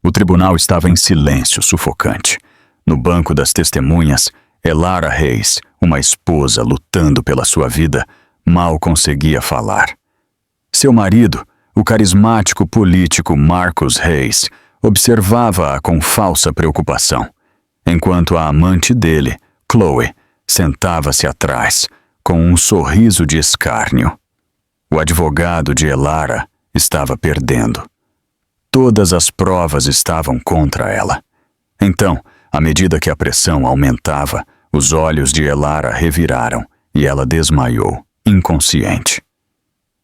O tribunal estava em silêncio sufocante. No banco das testemunhas, Elara Hayes, uma esposa lutando pela sua vida, mal conseguia falar. Seu marido, o carismático político Marcus Hayes, observava-a com falsa preocupação, enquanto a amante dele, Chloe, sentava-se atrás, com um sorriso de escárnio. O advogado de Elara estava perdendo. Todas as provas estavam contra ela. Então, à medida que a pressão aumentava, os olhos de Elara reviraram e ela desmaiou, inconsciente.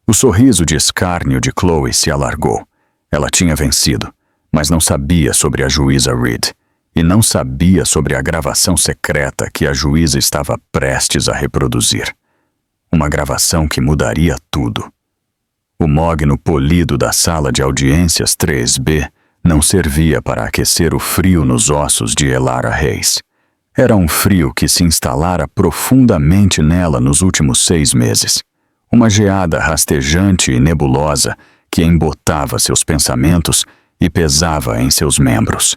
O sorriso de escárnio de Chloe se alargou. Ela tinha vencido, mas não sabia sobre a juíza Reed, e não sabia sobre a gravação secreta que a juíza estava prestes a reproduzir. Uma gravação que mudaria tudo. O mogno polido da sala de audiências 3B não servia para aquecer o frio nos ossos de Elara Hayes. Era um frio que se instalara profundamente nela nos últimos 6 meses. Uma geada rastejante e nebulosa que embotava seus pensamentos e pesava em seus membros.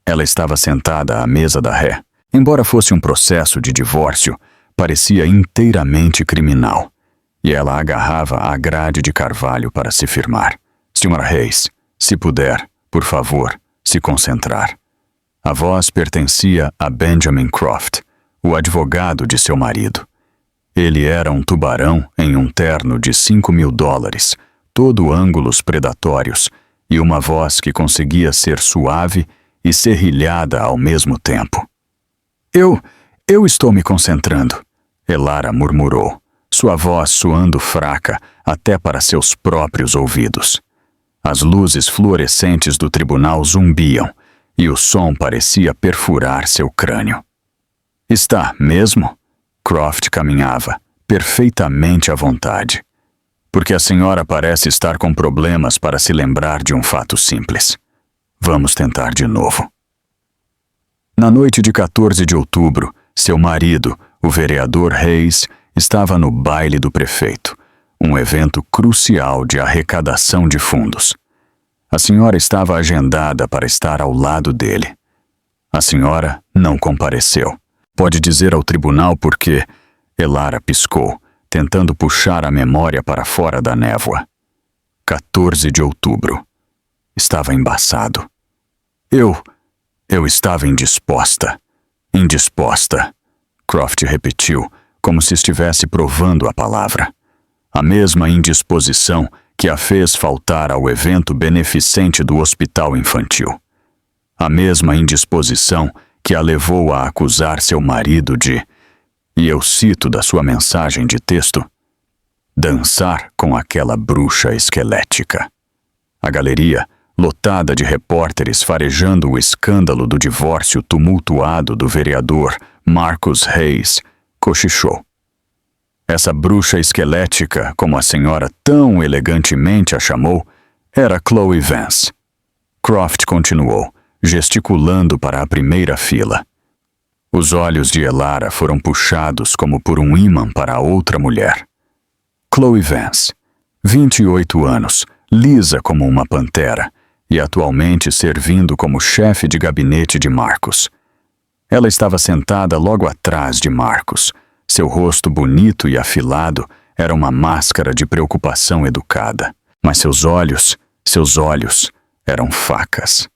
Ela estava sentada à mesa da ré. Embora fosse um processo de divórcio, parecia inteiramente criminal. E ela agarrava a grade de carvalho para se firmar. Sra. Hayes, se puder, por favor, se concentrar. A voz pertencia a Benjamin Croft, o advogado de seu marido. Ele era um tubarão em um terno de $5.000, todo ângulos predatórios, e uma voz que conseguia ser suave e serrilhada ao mesmo tempo. Eu estou me concentrando, Elara murmurou, sua voz soando fraca até para seus próprios ouvidos. As luzes fluorescentes do tribunal zumbiam, e o som parecia perfurar seu crânio. Está mesmo? Croft caminhava, perfeitamente à vontade. Porque a senhora parece estar com problemas para se lembrar de um fato simples. Vamos tentar de novo. Na noite de 14 de outubro, seu marido, o vereador Hayes, estava no baile do prefeito, um evento crucial de arrecadação de fundos. A senhora estava agendada para estar ao lado dele. A senhora não compareceu. Pode dizer ao tribunal por quê? Elara piscou, tentando puxar a memória para fora da névoa. 14 de outubro. Estava embaçado. Eu estava indisposta. Indisposta. Croft repetiu, como se estivesse provando a palavra. A mesma indisposição que a fez faltar ao evento beneficente do hospital infantil. A mesma indisposição que a levou a acusar seu marido de, e eu cito da sua mensagem de texto, dançar com aquela bruxa esquelética. A galeria, lotada de repórteres farejando o escândalo do divórcio tumultuado do vereador Marcus Hayes, cochichou. Essa bruxa esquelética, como a senhora tão elegantemente a chamou, era Chloe Vance. Croft continuou, gesticulando para a primeira fila. Os olhos de Elara foram puxados como por um ímã para a outra mulher. Chloe Vance, 28 anos, lisa como uma pantera, e atualmente servindo como chefe de gabinete de Marcus. Ela estava sentada logo atrás de Marcus. Seu rosto bonito e afilado era uma máscara de preocupação educada, mas seus olhos eram facas.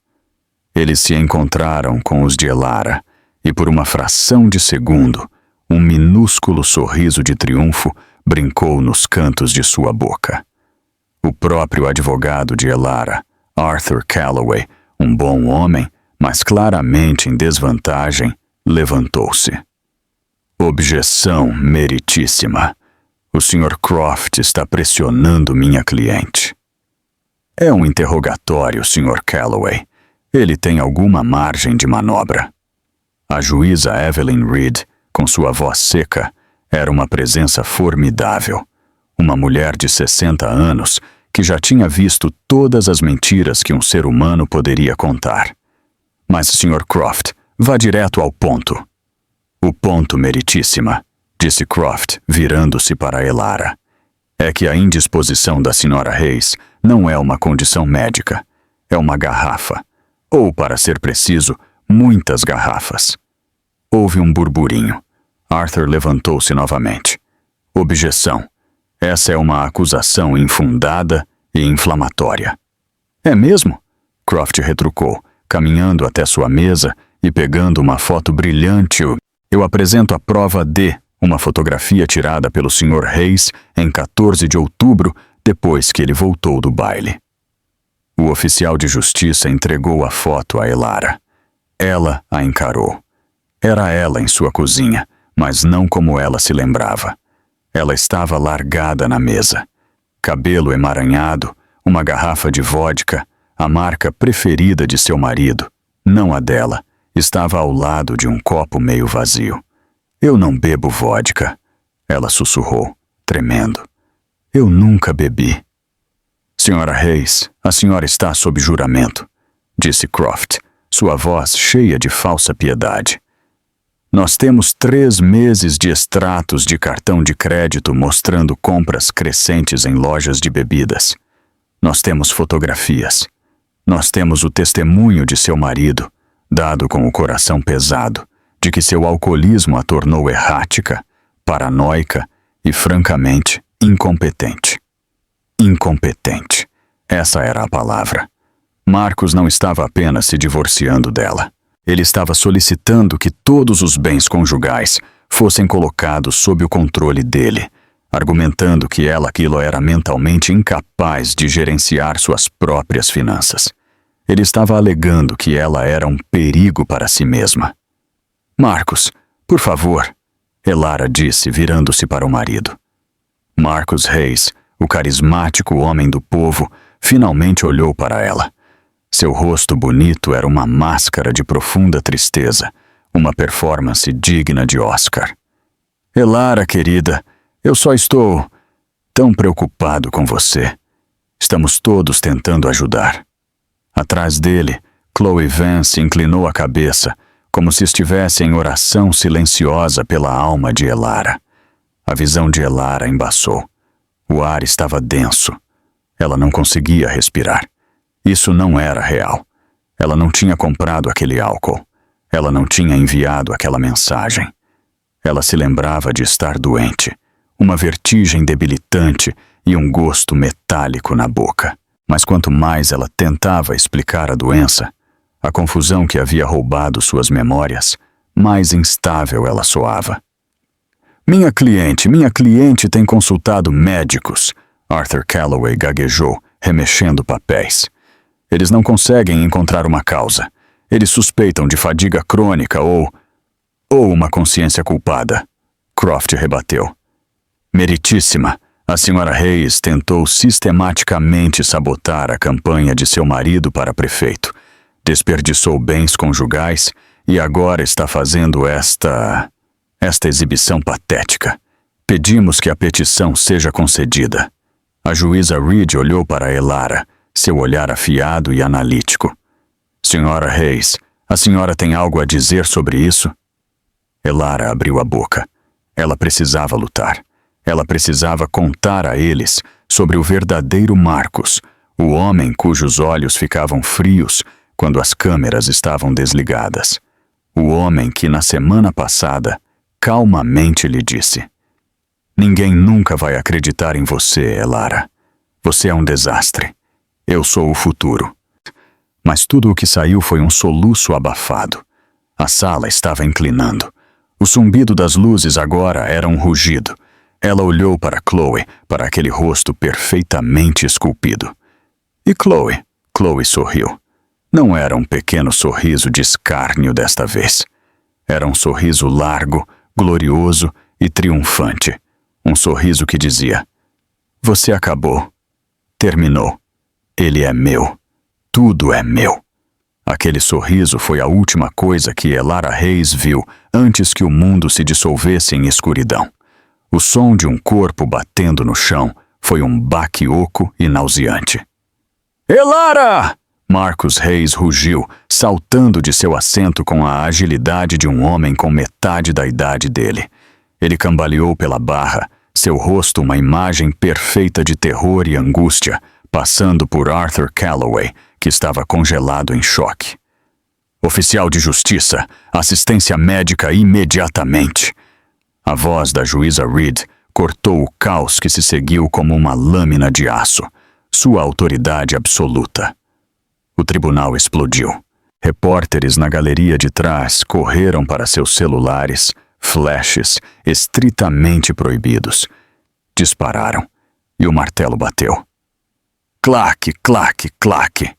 Eles se encontraram com os de Elara, e por uma fração de segundo, um minúsculo sorriso de triunfo brincou nos cantos de sua boca. O próprio advogado de Elara, Arthur Calloway, um bom homem, mas claramente em desvantagem, levantou-se. Objeção meritíssima. O Sr. Croft está pressionando minha cliente. É um interrogatório, Sr. Calloway. Ele tem alguma margem de manobra. A juíza Evelyn Reed, com sua voz seca, era uma presença formidável. Uma mulher de 60 anos que já tinha visto todas as mentiras que um ser humano poderia contar. Mas, Sr. Croft, vá direto ao ponto. O ponto, meritíssima, disse Croft, virando-se para Elara, é que a indisposição da Sra. Hayes não é uma condição médica. É uma garrafa. Ou, para ser preciso, muitas garrafas. Houve um burburinho. Arthur levantou-se novamente. Objeção. Essa é uma acusação infundada e inflamatória. É mesmo? Croft retrucou, caminhando até sua mesa e pegando uma foto brilhante. Eu apresento a prova de uma fotografia tirada pelo Sr. Hayes em 14 de outubro, depois que ele voltou do baile. O oficial de justiça entregou a foto a Elara. Ela a encarou. Era ela em sua cozinha, mas não como ela se lembrava. Ela estava largada na mesa. Cabelo emaranhado, uma garrafa de vodka, a marca preferida de seu marido, não a dela, estava ao lado de um copo meio vazio. Eu não bebo vodka, ela sussurrou, tremendo. Eu nunca bebi. Senhora Hayes, a senhora está sob juramento, disse Croft, sua voz cheia de falsa piedade. Nós temos 3 meses de extratos de cartão de crédito mostrando compras crescentes em lojas de bebidas. Nós temos fotografias. Nós temos o testemunho de seu marido, dado com o coração pesado, de que seu alcoolismo a tornou errática, paranoica e, francamente, incompetente. Incompetente. Essa era a palavra. Marcos não estava apenas se divorciando dela. Ele estava solicitando que todos os bens conjugais fossem colocados sob o controle dele, argumentando que aquilo era mentalmente incapaz de gerenciar suas próprias finanças. Ele estava alegando que ela era um perigo para si mesma. Marcos, por favor, Elara disse, virando-se para o marido. Marcos Hayes, o carismático homem do povo, finalmente olhou para ela. Seu rosto bonito era uma máscara de profunda tristeza, uma performance digna de Oscar. Elara, querida, eu só estou tão preocupado com você. Estamos todos tentando ajudar. Atrás dele, Chloe Vance inclinou a cabeça, como se estivesse em oração silenciosa pela alma de Elara. A visão de Elara embaçou. O ar estava denso. Ela não conseguia respirar. Isso não era real. Ela não tinha comprado aquele álcool. Ela não tinha enviado aquela mensagem. Ela se lembrava de estar doente, uma vertigem debilitante e um gosto metálico na boca. Mas quanto mais ela tentava explicar a doença, a confusão que havia roubado suas memórias, mais instável ela soava. Minha cliente tem consultado médicos, Arthur Calloway gaguejou, remexendo papéis. Eles não conseguem encontrar uma causa. Eles suspeitam de fadiga crônica ou uma consciência culpada. Croft rebateu. Meritíssima, a senhora Hayes tentou sistematicamente sabotar a campanha de seu marido para prefeito. Desperdiçou bens conjugais e agora está fazendo esta exibição patética. Pedimos que a petição seja concedida. A juíza Reed olhou para Elara, seu olhar afiado e analítico. Senhora Hayes, a senhora tem algo a dizer sobre isso? Elara abriu a boca. Ela precisava lutar. Ela precisava contar a eles sobre o verdadeiro Marcos, o homem cujos olhos ficavam frios quando as câmeras estavam desligadas. O homem que, na semana passada, calmamente lhe disse: Ninguém nunca vai acreditar em você, Elara. Você é um desastre. Eu sou o futuro. Mas tudo o que saiu foi um soluço abafado. A sala estava inclinando. O zumbido das luzes agora era um rugido. Ela olhou para Chloe, para aquele rosto perfeitamente esculpido. E Chloe? Chloe sorriu. Não era um pequeno sorriso de escárnio desta vez. Era um sorriso largo, glorioso e triunfante. Um sorriso que dizia: Você acabou. Terminou. Ele é meu. Tudo é meu. Aquele sorriso foi a última coisa que Elara Hayes viu antes que o mundo se dissolvesse em escuridão. O som de um corpo batendo no chão foi um baque oco e nauseante. Elara! Marcos Hayes rugiu, saltando de seu assento com a agilidade de um homem com metade da idade dele. Ele cambaleou pela barra, seu rosto uma imagem perfeita de terror e angústia, passando por Arthur Calloway, que estava congelado em choque. Oficial de justiça, assistência médica imediatamente. A voz da juíza Reed cortou o caos que se seguiu como uma lâmina de aço, sua autoridade absoluta. O tribunal explodiu. Repórteres na galeria de trás correram para seus celulares, flashes estritamente proibidos. Dispararam, e o martelo bateu. Claque, claque, claque.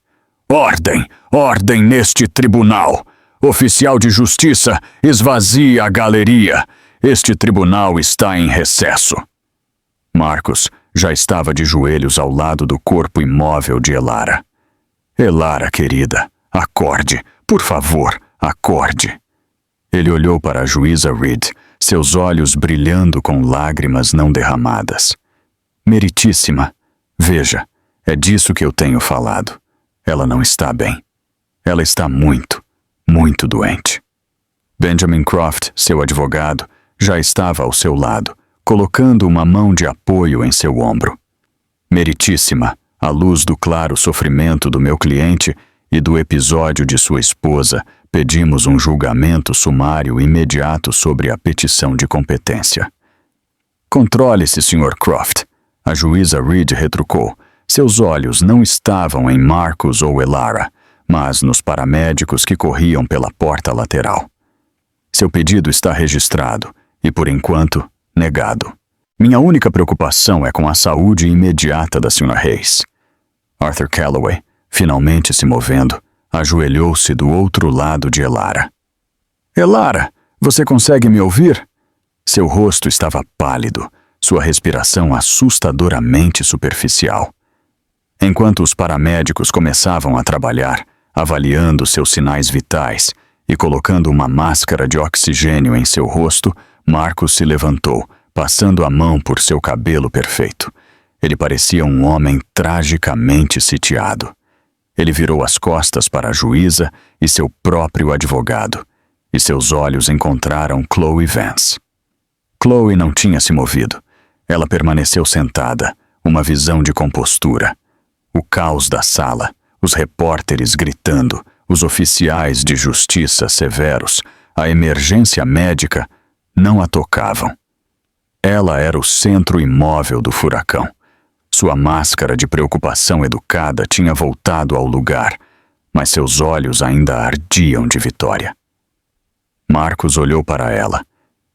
Ordem, ordem neste tribunal. Oficial de justiça, esvazie a galeria. Este tribunal está em recesso. Marcus já estava de joelhos ao lado do corpo imóvel de Elara. Elara, querida, acorde, por favor, acorde. Ele olhou para a juíza Reed, seus olhos brilhando com lágrimas não derramadas. Meritíssima, veja, é disso que eu tenho falado. Ela não está bem. Ela está muito, muito doente. Benjamin Croft, seu advogado, já estava ao seu lado, colocando uma mão de apoio em seu ombro. Meritíssima, à luz do claro sofrimento do meu cliente e do episódio de sua esposa, pedimos um julgamento sumário imediato sobre a petição de competência. Controle-se, Sr. Croft. A juíza Reed retrucou. Seus olhos não estavam em Marcus ou Elara, mas nos paramédicos que corriam pela porta lateral. Seu pedido está registrado e, por enquanto, negado. Minha única preocupação é com a saúde imediata da Sra. Hayes. Arthur Calloway, finalmente se movendo, ajoelhou-se do outro lado de Elara. Elara, você consegue me ouvir? Seu rosto estava pálido, sua respiração assustadoramente superficial. Enquanto os paramédicos começavam a trabalhar, avaliando seus sinais vitais e colocando uma máscara de oxigênio em seu rosto, Marcus se levantou, passando a mão por seu cabelo perfeito. Ele parecia um homem tragicamente sitiado. Ele virou as costas para a juíza e seu próprio advogado, e seus olhos encontraram Chloe Vance. Chloe não tinha se movido. Ela permaneceu sentada, uma visão de compostura. O caos da sala, os repórteres gritando, os oficiais de justiça severos, a emergência médica, não a tocavam. Ela era o centro imóvel do furacão. Sua máscara de preocupação educada tinha voltado ao lugar, mas seus olhos ainda ardiam de vitória. Marcus olhou para ela,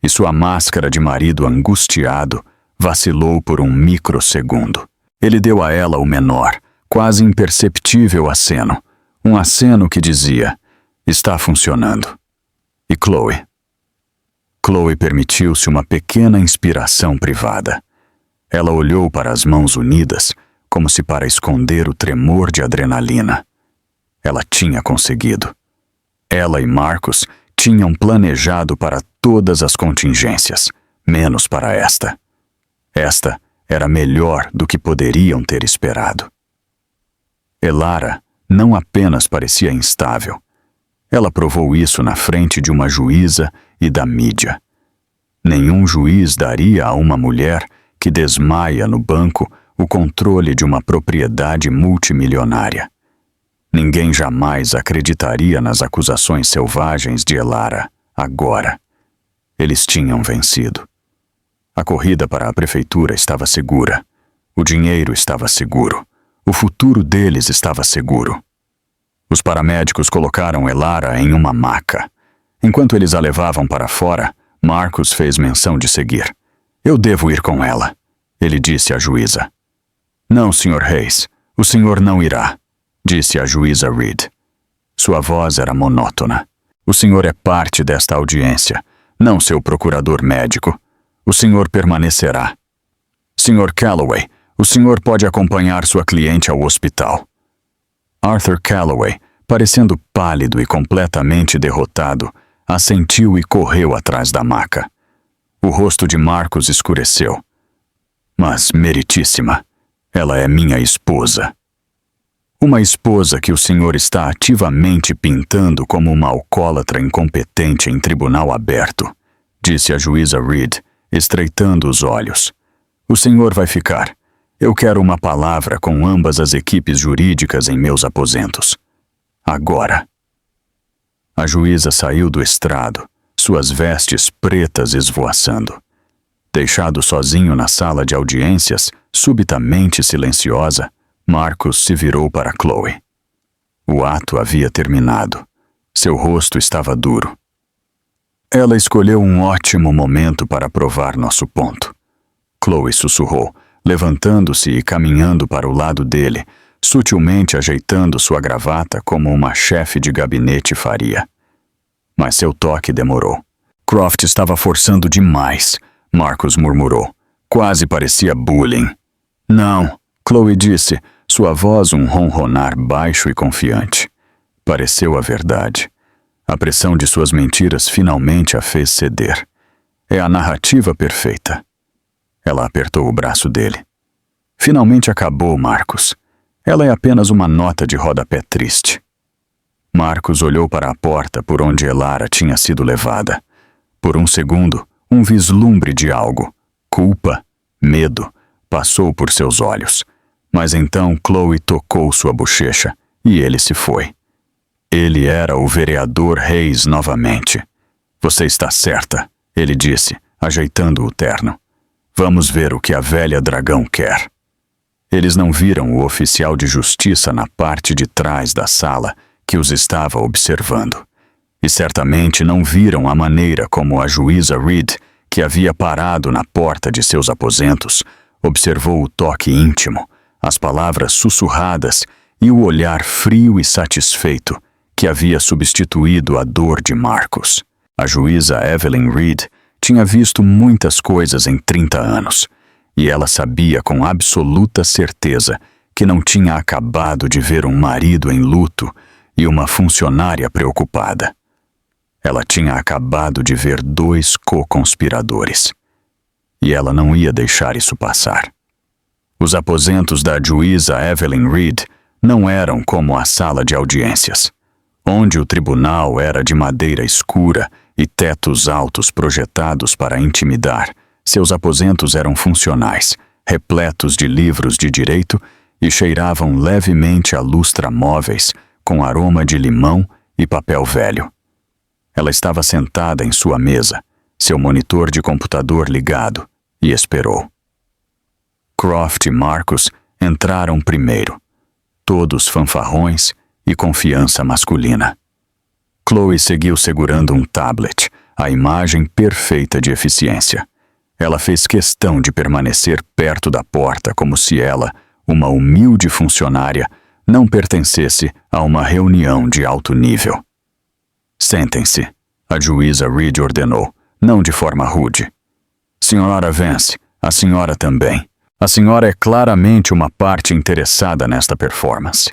e sua máscara de marido angustiado vacilou por um microsegundo. Ele deu a ela o menor, quase imperceptível aceno, um aceno que dizia, está funcionando. E Chloe? Chloe permitiu-se uma pequena inspiração privada. Ela olhou para as mãos unidas, como se para esconder o tremor de adrenalina. Ela tinha conseguido. Ela e Marcus tinham planejado para todas as contingências, menos para esta. Esta era melhor do que poderiam ter esperado. Elara não apenas parecia instável. Ela provou isso na frente de uma juíza e da mídia. Nenhum juiz daria a uma mulher que desmaia no banco o controle de uma propriedade multimilionária. Ninguém jamais acreditaria nas acusações selvagens de Elara, agora. Eles tinham vencido. A corrida para a prefeitura estava segura. O dinheiro estava seguro. O futuro deles estava seguro. Os paramédicos colocaram Elara em uma maca. Enquanto eles a levavam para fora, Marcus fez menção de seguir. Eu devo ir com ela, ele disse à juíza. Não, Sr. Hayes, o senhor não irá, disse a juíza Reed. Sua voz era monótona. O senhor é parte desta audiência, não seu procurador médico. O senhor permanecerá. Sr. Calloway, o senhor pode acompanhar sua cliente ao hospital. Arthur Calloway, parecendo pálido e completamente derrotado, assentiu e correu atrás da maca. O rosto de Marcus escureceu. Mas, meritíssima, ela é minha esposa. Uma esposa que o senhor está ativamente pintando como uma alcoólatra incompetente em tribunal aberto, disse a juíza Reed, estreitando os olhos. O senhor vai ficar. Eu quero uma palavra com ambas as equipes jurídicas em meus aposentos. Agora. A juíza saiu do estrado, suas vestes pretas esvoaçando. Deixado sozinho na sala de audiências, subitamente silenciosa, Marcus se virou para Chloe. O ato havia terminado. Seu rosto estava duro. Ela escolheu um ótimo momento para provar nosso ponto. Chloe sussurrou, levantando-se e caminhando para o lado dele, sutilmente ajeitando sua gravata como uma chefe de gabinete faria. Mas seu toque demorou. Croft estava forçando demais, Marcus murmurou. Quase parecia bullying. Não, Chloe disse, sua voz um ronronar baixo e confiante. Pareceu a verdade. A pressão de suas mentiras finalmente a fez ceder. É a narrativa perfeita. Ela apertou o braço dele. Finalmente acabou, Marcus. Ela é apenas uma nota de rodapé triste. Marcus olhou para a porta por onde Elara tinha sido levada. Por um segundo, um vislumbre de algo, culpa, medo, passou por seus olhos. Mas então Chloe tocou sua bochecha e ele se foi. Ele era o vereador Reis novamente. Você está certa, ele disse, ajeitando o terno. Vamos ver o que a velha dragão quer. Eles não viram o oficial de justiça na parte de trás da sala que os estava observando. E certamente não viram a maneira como a juíza Reed, que havia parado na porta de seus aposentos, observou o toque íntimo, as palavras sussurradas e o olhar frio e satisfeito que havia substituído a dor de Marcus. A juíza Evelyn Reed tinha visto muitas coisas em 30 anos, e ela sabia com absoluta certeza que não tinha acabado de ver um marido em luto e uma funcionária preocupada. Ela tinha acabado de ver 2 co-conspiradores. E ela não ia deixar isso passar. Os aposentos da juíza Evelyn Reed não eram como a sala de audiências, onde o tribunal era de madeira escura e tetos altos projetados para intimidar. Seus aposentos eram funcionais, repletos de livros de direito e cheiravam levemente a lustramóveis com aroma de limão e papel velho. Ela estava sentada em sua mesa, seu monitor de computador ligado, e esperou. Croft e Marcus entraram primeiro, todos fanfarrões e confiança masculina. Chloe seguiu segurando um tablet, a imagem perfeita de eficiência. Ela fez questão de permanecer perto da porta como se ela, uma humilde funcionária, não pertencesse a uma reunião de alto nível. Sentem-se, a juíza Reed ordenou, não de forma rude. Senhora Vance, a senhora também. A senhora é claramente uma parte interessada nesta performance.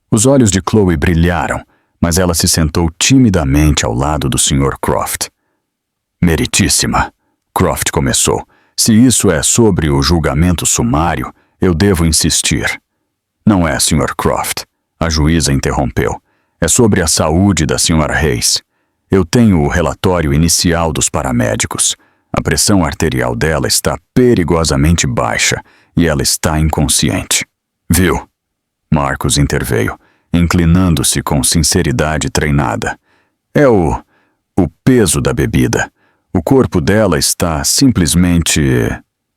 Os olhos de Chloe brilharam, mas ela se sentou timidamente ao lado do Sr. Croft. Meritíssima, Croft começou. Se isso é sobre o julgamento sumário, eu devo insistir. Não é, Sr. Croft, a juíza interrompeu. É sobre a saúde da Sra. Reis. Eu tenho o relatório inicial dos paramédicos. A pressão arterial dela está perigosamente baixa e ela está inconsciente. Viu? Marcus interveio, inclinando-se com sinceridade treinada. É o peso da bebida. O corpo dela está simplesmente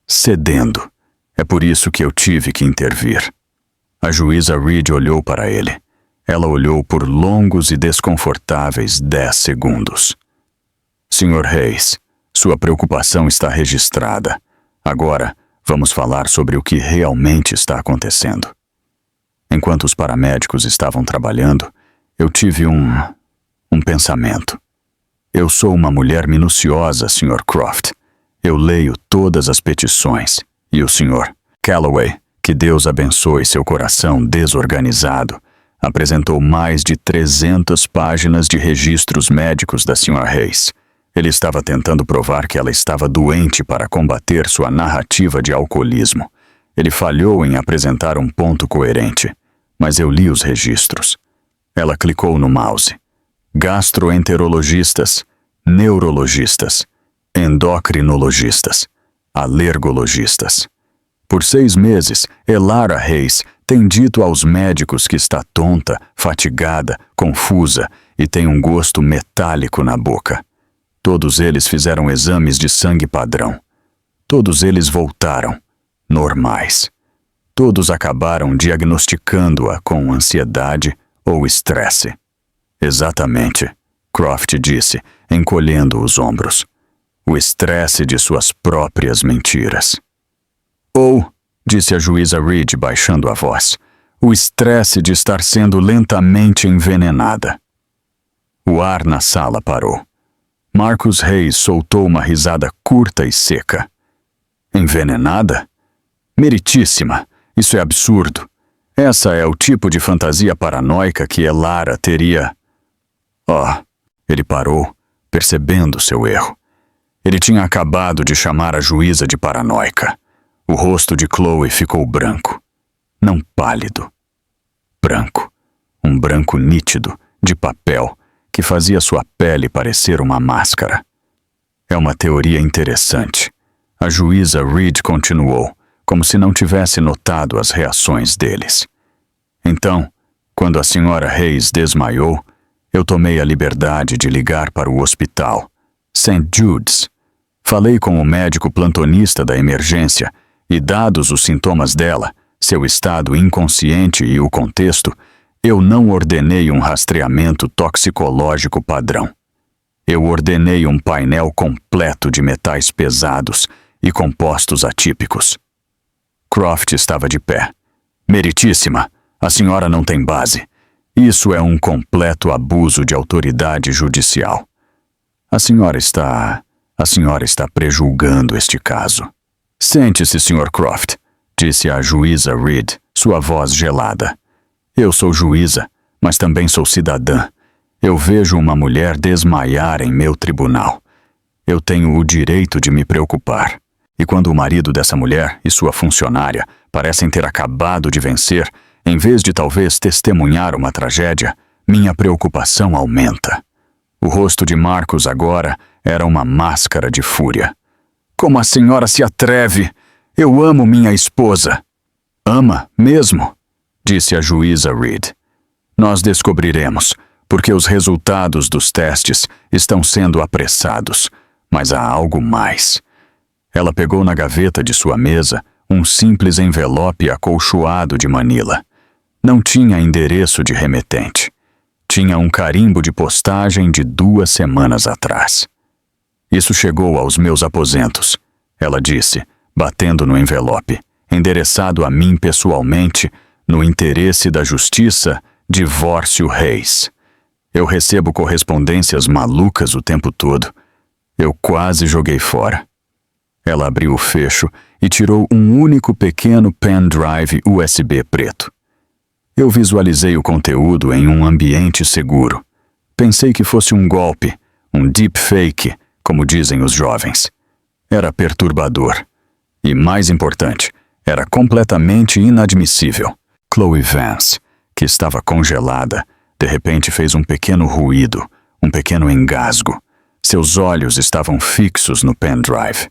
cedendo. É por isso que eu tive que intervir. A juíza Reed olhou para ele. Ela olhou por longos e desconfortáveis 10 segundos. Sr. Reis, sua preocupação está registrada. Agora, vamos falar sobre o que realmente está acontecendo. Enquanto os paramédicos estavam trabalhando, eu tive um pensamento. Eu sou uma mulher minuciosa, Sr. Croft. Eu leio todas as petições. E o Sr. Calloway, que Deus abençoe seu coração desorganizado, apresentou mais de 300 páginas de registros médicos da Sra. Reis. Ele estava tentando provar que ela estava doente para combater sua narrativa de alcoolismo. Ele falhou em apresentar um ponto coerente, mas eu li os registros. Ela clicou no mouse. Gastroenterologistas, neurologistas, endocrinologistas, alergologistas. Por 6 meses, Elara Reis Tem dito aos médicos que está tonta, fatigada, confusa e tem um gosto metálico na boca. Todos eles fizeram exames de sangue padrão. Todos eles voltaram normais. Todos acabaram diagnosticando-a com ansiedade ou estresse. Exatamente, Croft disse, encolhendo os ombros. O estresse de suas próprias mentiras. Ou, disse a juíza Reed, baixando a voz, o estresse de estar sendo lentamente envenenada. O ar na sala parou. Marcus Hayes soltou uma risada curta e seca. Envenenada? Meritíssima, isso é absurdo. Essa é o tipo de fantasia paranoica que Elara teria... Ele parou, percebendo seu erro. Ele tinha acabado de chamar a juíza de paranoica. O rosto de Chloe ficou branco. Não pálido. Branco. Um branco nítido, de papel, que fazia sua pele parecer uma máscara. É uma teoria interessante. A juíza Reed continuou, como se não tivesse notado as reações deles. Então, quando a senhora Hayes desmaiou, eu tomei a liberdade de ligar para o hospital, St. Jude's. Falei com o médico plantonista da emergência e, dados os sintomas dela, seu estado inconsciente e o contexto, eu não ordenei um rastreamento toxicológico padrão. Eu ordenei um painel completo de metais pesados e compostos atípicos. Croft estava de pé. Meritíssima, a senhora não tem base. Isso é um completo abuso de autoridade judicial. A senhora está prejulgando este caso. Sente-se, Sr. Croft, disse a juíza Reed, sua voz gelada. Eu sou juíza, mas também sou cidadã. Eu vejo uma mulher desmaiar em meu tribunal. Eu tenho o direito de me preocupar. E quando o marido dessa mulher e sua funcionária parecem ter acabado de vencer, em vez de talvez testemunhar uma tragédia, minha preocupação aumenta. O rosto de Marcus agora era uma máscara de fúria. Como a senhora se atreve? Eu amo minha esposa. Ama mesmo? Disse a juíza Reed. Nós descobriremos, porque os resultados dos testes estão sendo apressados, mas há algo mais. Ela pegou na gaveta de sua mesa um simples envelope acolchoado de Manila. Não tinha endereço de remetente. Tinha um carimbo de postagem de 2 semanas atrás. Isso chegou aos meus aposentos, ela disse, batendo no envelope, endereçado a mim pessoalmente, no interesse da justiça, Divórcio Reis. Eu recebo correspondências malucas o tempo todo. Eu quase joguei fora. Ela abriu o fecho e tirou um único pequeno pendrive USB preto. Eu visualizei o conteúdo em um ambiente seguro. Pensei que fosse um golpe, um deepfake, como dizem os jovens. Era perturbador. E, mais importante, era completamente inadmissível. Chloe Vance, que estava congelada, de repente fez um pequeno ruído, um pequeno engasgo. Seus olhos estavam fixos no pendrive.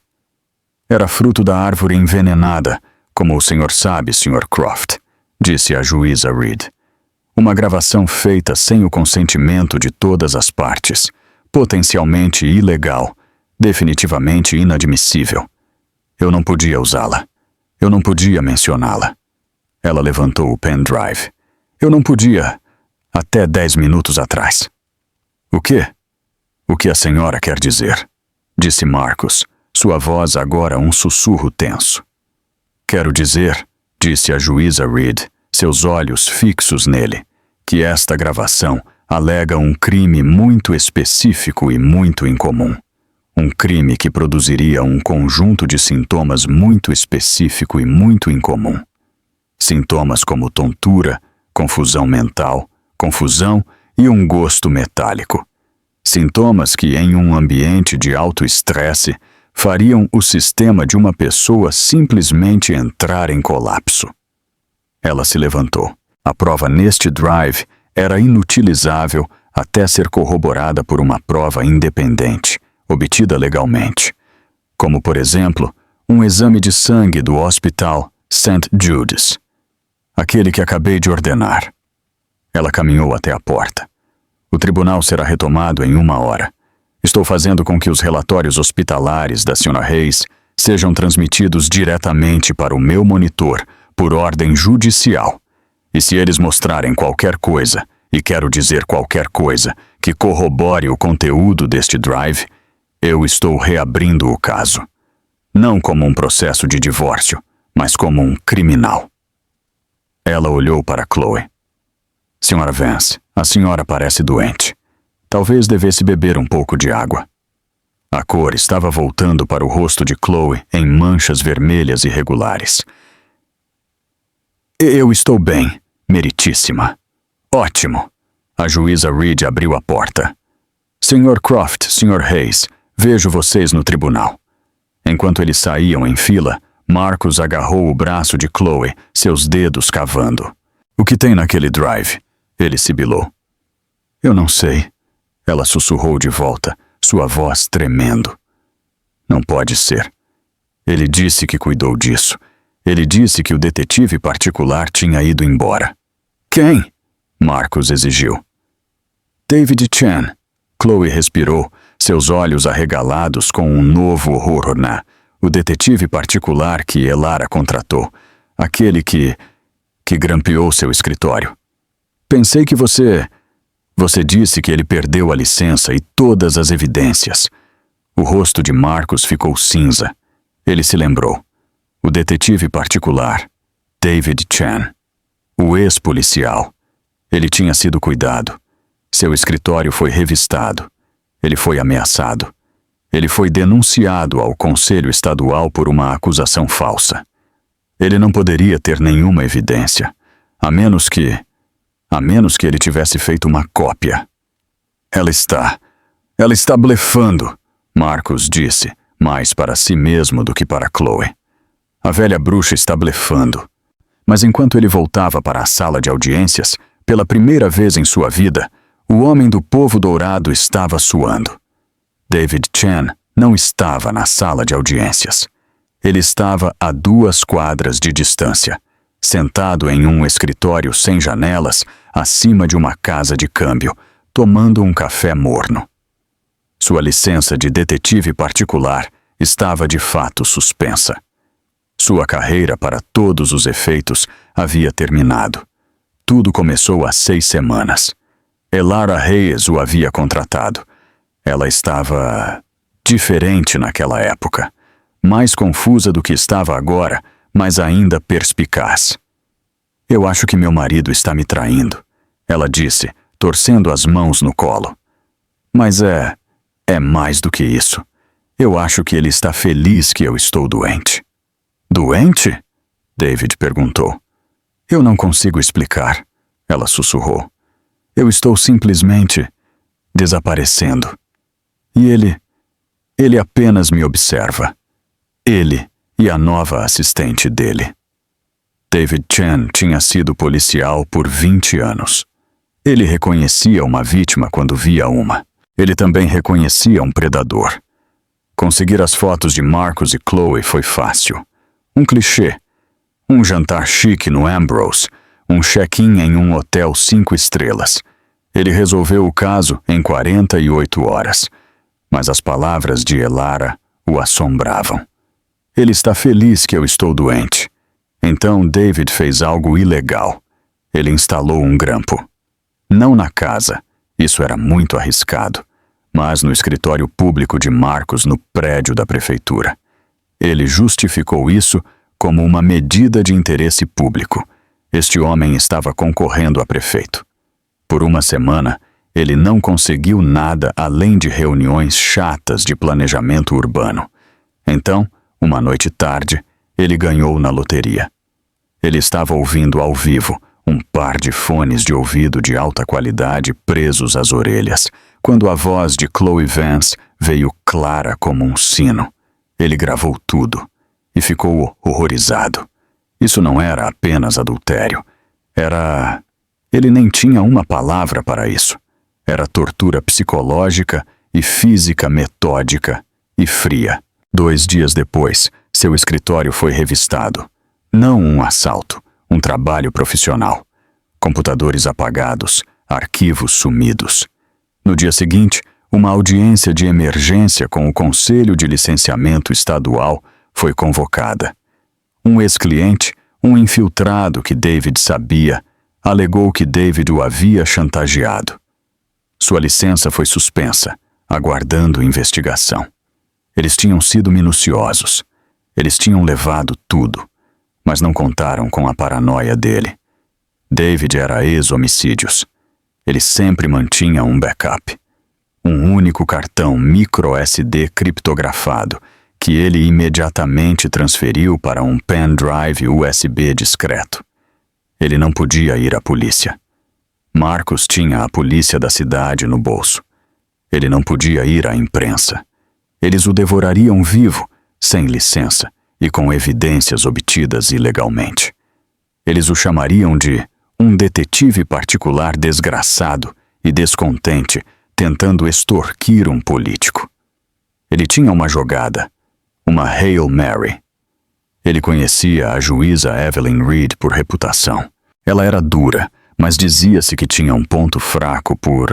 Era fruto da árvore envenenada, como o senhor sabe, Sr. Croft, disse a juíza Reed. Uma gravação feita sem o consentimento de todas as partes, potencialmente ilegal, definitivamente inadmissível. Eu não podia usá-la. Eu não podia mencioná-la. Ela levantou o pendrive. Eu não podia, até 10 minutos atrás. O quê? O que a senhora quer dizer? Disse Marcus, sua voz agora um sussurro tenso. Quero dizer, disse a juíza Reed, seus olhos fixos nele, que esta gravação alega um crime muito específico e muito incomum. Um crime que produziria um conjunto de sintomas muito específico e muito incomum. Sintomas como tontura, confusão mental, confusão e um gosto metálico. Sintomas que, em um ambiente de alto estresse, fariam o sistema de uma pessoa simplesmente entrar em colapso. Ela se levantou. A prova neste drive era inutilizável até ser corroborada por uma prova independente, obtida legalmente, como, por exemplo, um exame de sangue do hospital St. Jude's. Aquele que acabei de ordenar. Ela caminhou até a porta. O tribunal será retomado em 1 hora. Estou fazendo com que os relatórios hospitalares da Sra. Hayes sejam transmitidos diretamente para o meu monitor, por ordem judicial. E se eles mostrarem qualquer coisa, e quero dizer qualquer coisa, que corrobore o conteúdo deste drive, eu estou reabrindo o caso. Não como um processo de divórcio, mas como um criminal. Ela olhou para Chloe. Sra. Vance, a senhora parece doente. Talvez devesse beber um pouco de água. A cor estava voltando para o rosto de Chloe em manchas vermelhas irregulares. Eu estou bem, meritíssima. Ótimo. A juíza Reed abriu a porta. Sr. Croft, Sr. Hayes, vejo vocês no tribunal. Enquanto eles saíam em fila, Marcus agarrou o braço de Chloe, seus dedos cavando. O que tem naquele drive? Ele sibilou. Eu não sei. Ela sussurrou de volta, sua voz tremendo. Não pode ser. Ele disse que cuidou disso. Ele disse que o detetive particular tinha ido embora. Quem? Marcus exigiu. David Chan. Chloe respirou, seus olhos arregalados com um novo horror o detetive particular que Elara contratou. Aquele que grampeou seu escritório. Pensei que você disse que ele perdeu a licença e todas as evidências. O rosto de Marcus ficou cinza. Ele se lembrou. O detetive particular, David Chan. O ex-policial. Ele tinha sido cuidado. Seu escritório foi revistado. Ele foi ameaçado. Ele foi denunciado ao Conselho Estadual por uma acusação falsa. Ele não poderia ter nenhuma evidência, a menos que ele tivesse feito uma cópia. Ela está blefando, Marcus disse, mais para si mesmo do que para Chloe. A velha bruxa está blefando. Mas enquanto ele voltava para a sala de audiências, pela primeira vez em sua vida, o homem do povo dourado estava suando. David Chan não estava na sala de audiências. Ele estava a 2 quadras de distância, sentado em um escritório sem janelas, acima de uma casa de câmbio, tomando um café morno. Sua licença de detetive particular estava de fato suspensa. Sua carreira, para todos os efeitos, havia terminado. Tudo começou há 6 semanas. Elara Hayes o havia contratado. Ela estava diferente naquela época, mais confusa do que estava agora, mas ainda perspicaz. Eu acho que meu marido está me traindo, ela disse, torcendo as mãos no colo. Mas é mais do que isso. Eu acho que ele está feliz que eu estou doente. Doente? David perguntou. Eu não consigo explicar, ela sussurrou. Eu estou simplesmente desaparecendo. E ele apenas me observa. Ele e a nova assistente dele. David Chan tinha sido policial por 20 anos. Ele reconhecia uma vítima quando via uma. Ele também reconhecia um predador. Conseguir as fotos de Marcus e Chloe foi fácil. Um clichê. Um jantar chique no Ambrose. Um check-in em um hotel 5 estrelas. Ele resolveu o caso em 48 horas. Mas as palavras de Elara o assombravam. Ele está feliz que eu estou doente. Então David fez algo ilegal. Ele instalou um grampo. Não na casa, isso era muito arriscado, mas no escritório público de Marcus no prédio da prefeitura. Ele justificou isso como uma medida de interesse público. Este homem estava concorrendo a prefeito. Por uma semana, ele não conseguiu nada além de reuniões chatas de planejamento urbano. Então, uma noite tarde, ele ganhou na loteria. Ele estava ouvindo ao vivo um par de fones de ouvido de alta qualidade presos às orelhas, quando a voz de Chloe Vance veio clara como um sino. Ele gravou tudo e ficou horrorizado. Isso não era apenas adultério. Ele nem tinha uma palavra para isso. Era tortura psicológica e física metódica e fria. 2 dias depois, seu escritório foi revistado. Não um assalto, Um trabalho profissional. Computadores apagados, arquivos sumidos. No dia seguinte, uma audiência de emergência com o Conselho de Licenciamento Estadual foi convocada. Um ex-cliente, um infiltrado que David sabia, alegou que David o havia chantageado. Sua licença foi suspensa, aguardando investigação. Eles tinham sido minuciosos. Eles tinham levado tudo, mas não contaram com a paranoia dele. David era ex-homicídios. Ele sempre mantinha um backup. Um único cartão micro SD criptografado que ele imediatamente transferiu para um pendrive USB discreto. Ele não podia ir à polícia. Marcus tinha a polícia da cidade no bolso. Ele não podia ir à imprensa. Eles o devorariam vivo, sem licença e com evidências obtidas ilegalmente. Eles o chamariam de um detetive particular desgraçado e descontente tentando extorquir um político. Ele tinha uma jogada, uma Hail Mary. Ele conhecia a juíza Evelyn Reed por reputação. Ela era dura, mas dizia-se que tinha um ponto fraco por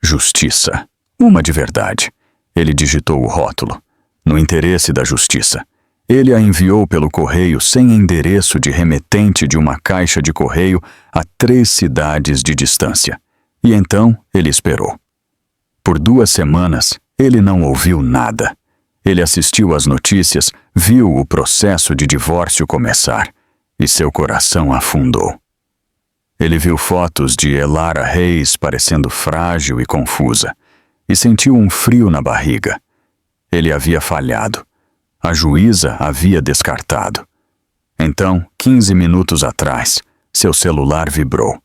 justiça. Uma de verdade. Ele digitou o rótulo. No interesse da justiça. Ele a enviou pelo correio sem endereço de remetente de uma caixa de correio a 3 cidades de distância. E então ele esperou. Por 2 semanas, ele não ouviu nada. Ele assistiu às notícias, viu o processo de divórcio começar, e seu coração afundou. Ele viu fotos de Elara Reis parecendo frágil e confusa, e sentiu um frio na barriga. Ele havia falhado. A juíza havia descartado. Então, 15 minutos atrás, seu celular vibrou.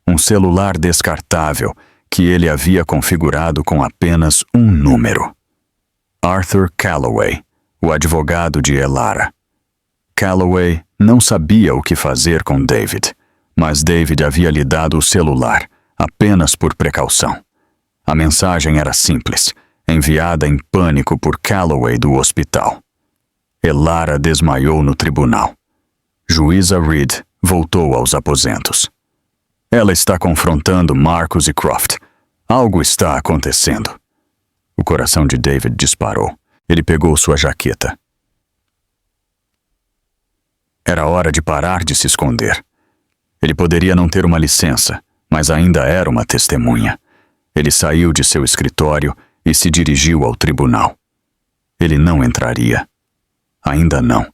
Um celular descartável que ele havia configurado com apenas um número. Arthur Calloway, o advogado de Elara. Calloway não sabia o que fazer com David, mas David havia lhe dado o celular, apenas por precaução. A mensagem era simples, enviada em pânico por Calloway do hospital. Elara desmaiou no tribunal. Juíza Reed voltou aos aposentos. Ela está confrontando Marcus e Croft. Algo está acontecendo. O coração de David disparou. Ele pegou sua jaqueta. Era hora de parar de se esconder. Ele poderia não ter uma licença, mas ainda era uma testemunha. Ele saiu de seu escritório e se dirigiu ao tribunal. Ele não entraria. Ainda não.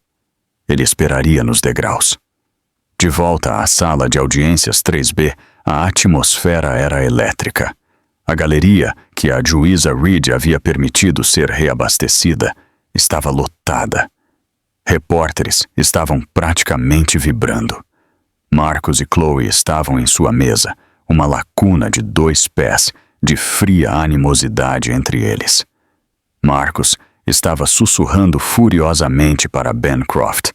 Ele esperaria nos degraus. De volta à sala de audiências 3B, a atmosfera era elétrica. A galeria, que a juíza Reed havia permitido ser reabastecida, estava lotada. Repórteres estavam praticamente vibrando. Marcus e Chloe estavam em sua mesa, uma lacuna de 2 pés, de fria animosidade entre eles. Marcus estava sussurrando furiosamente para Ben Croft,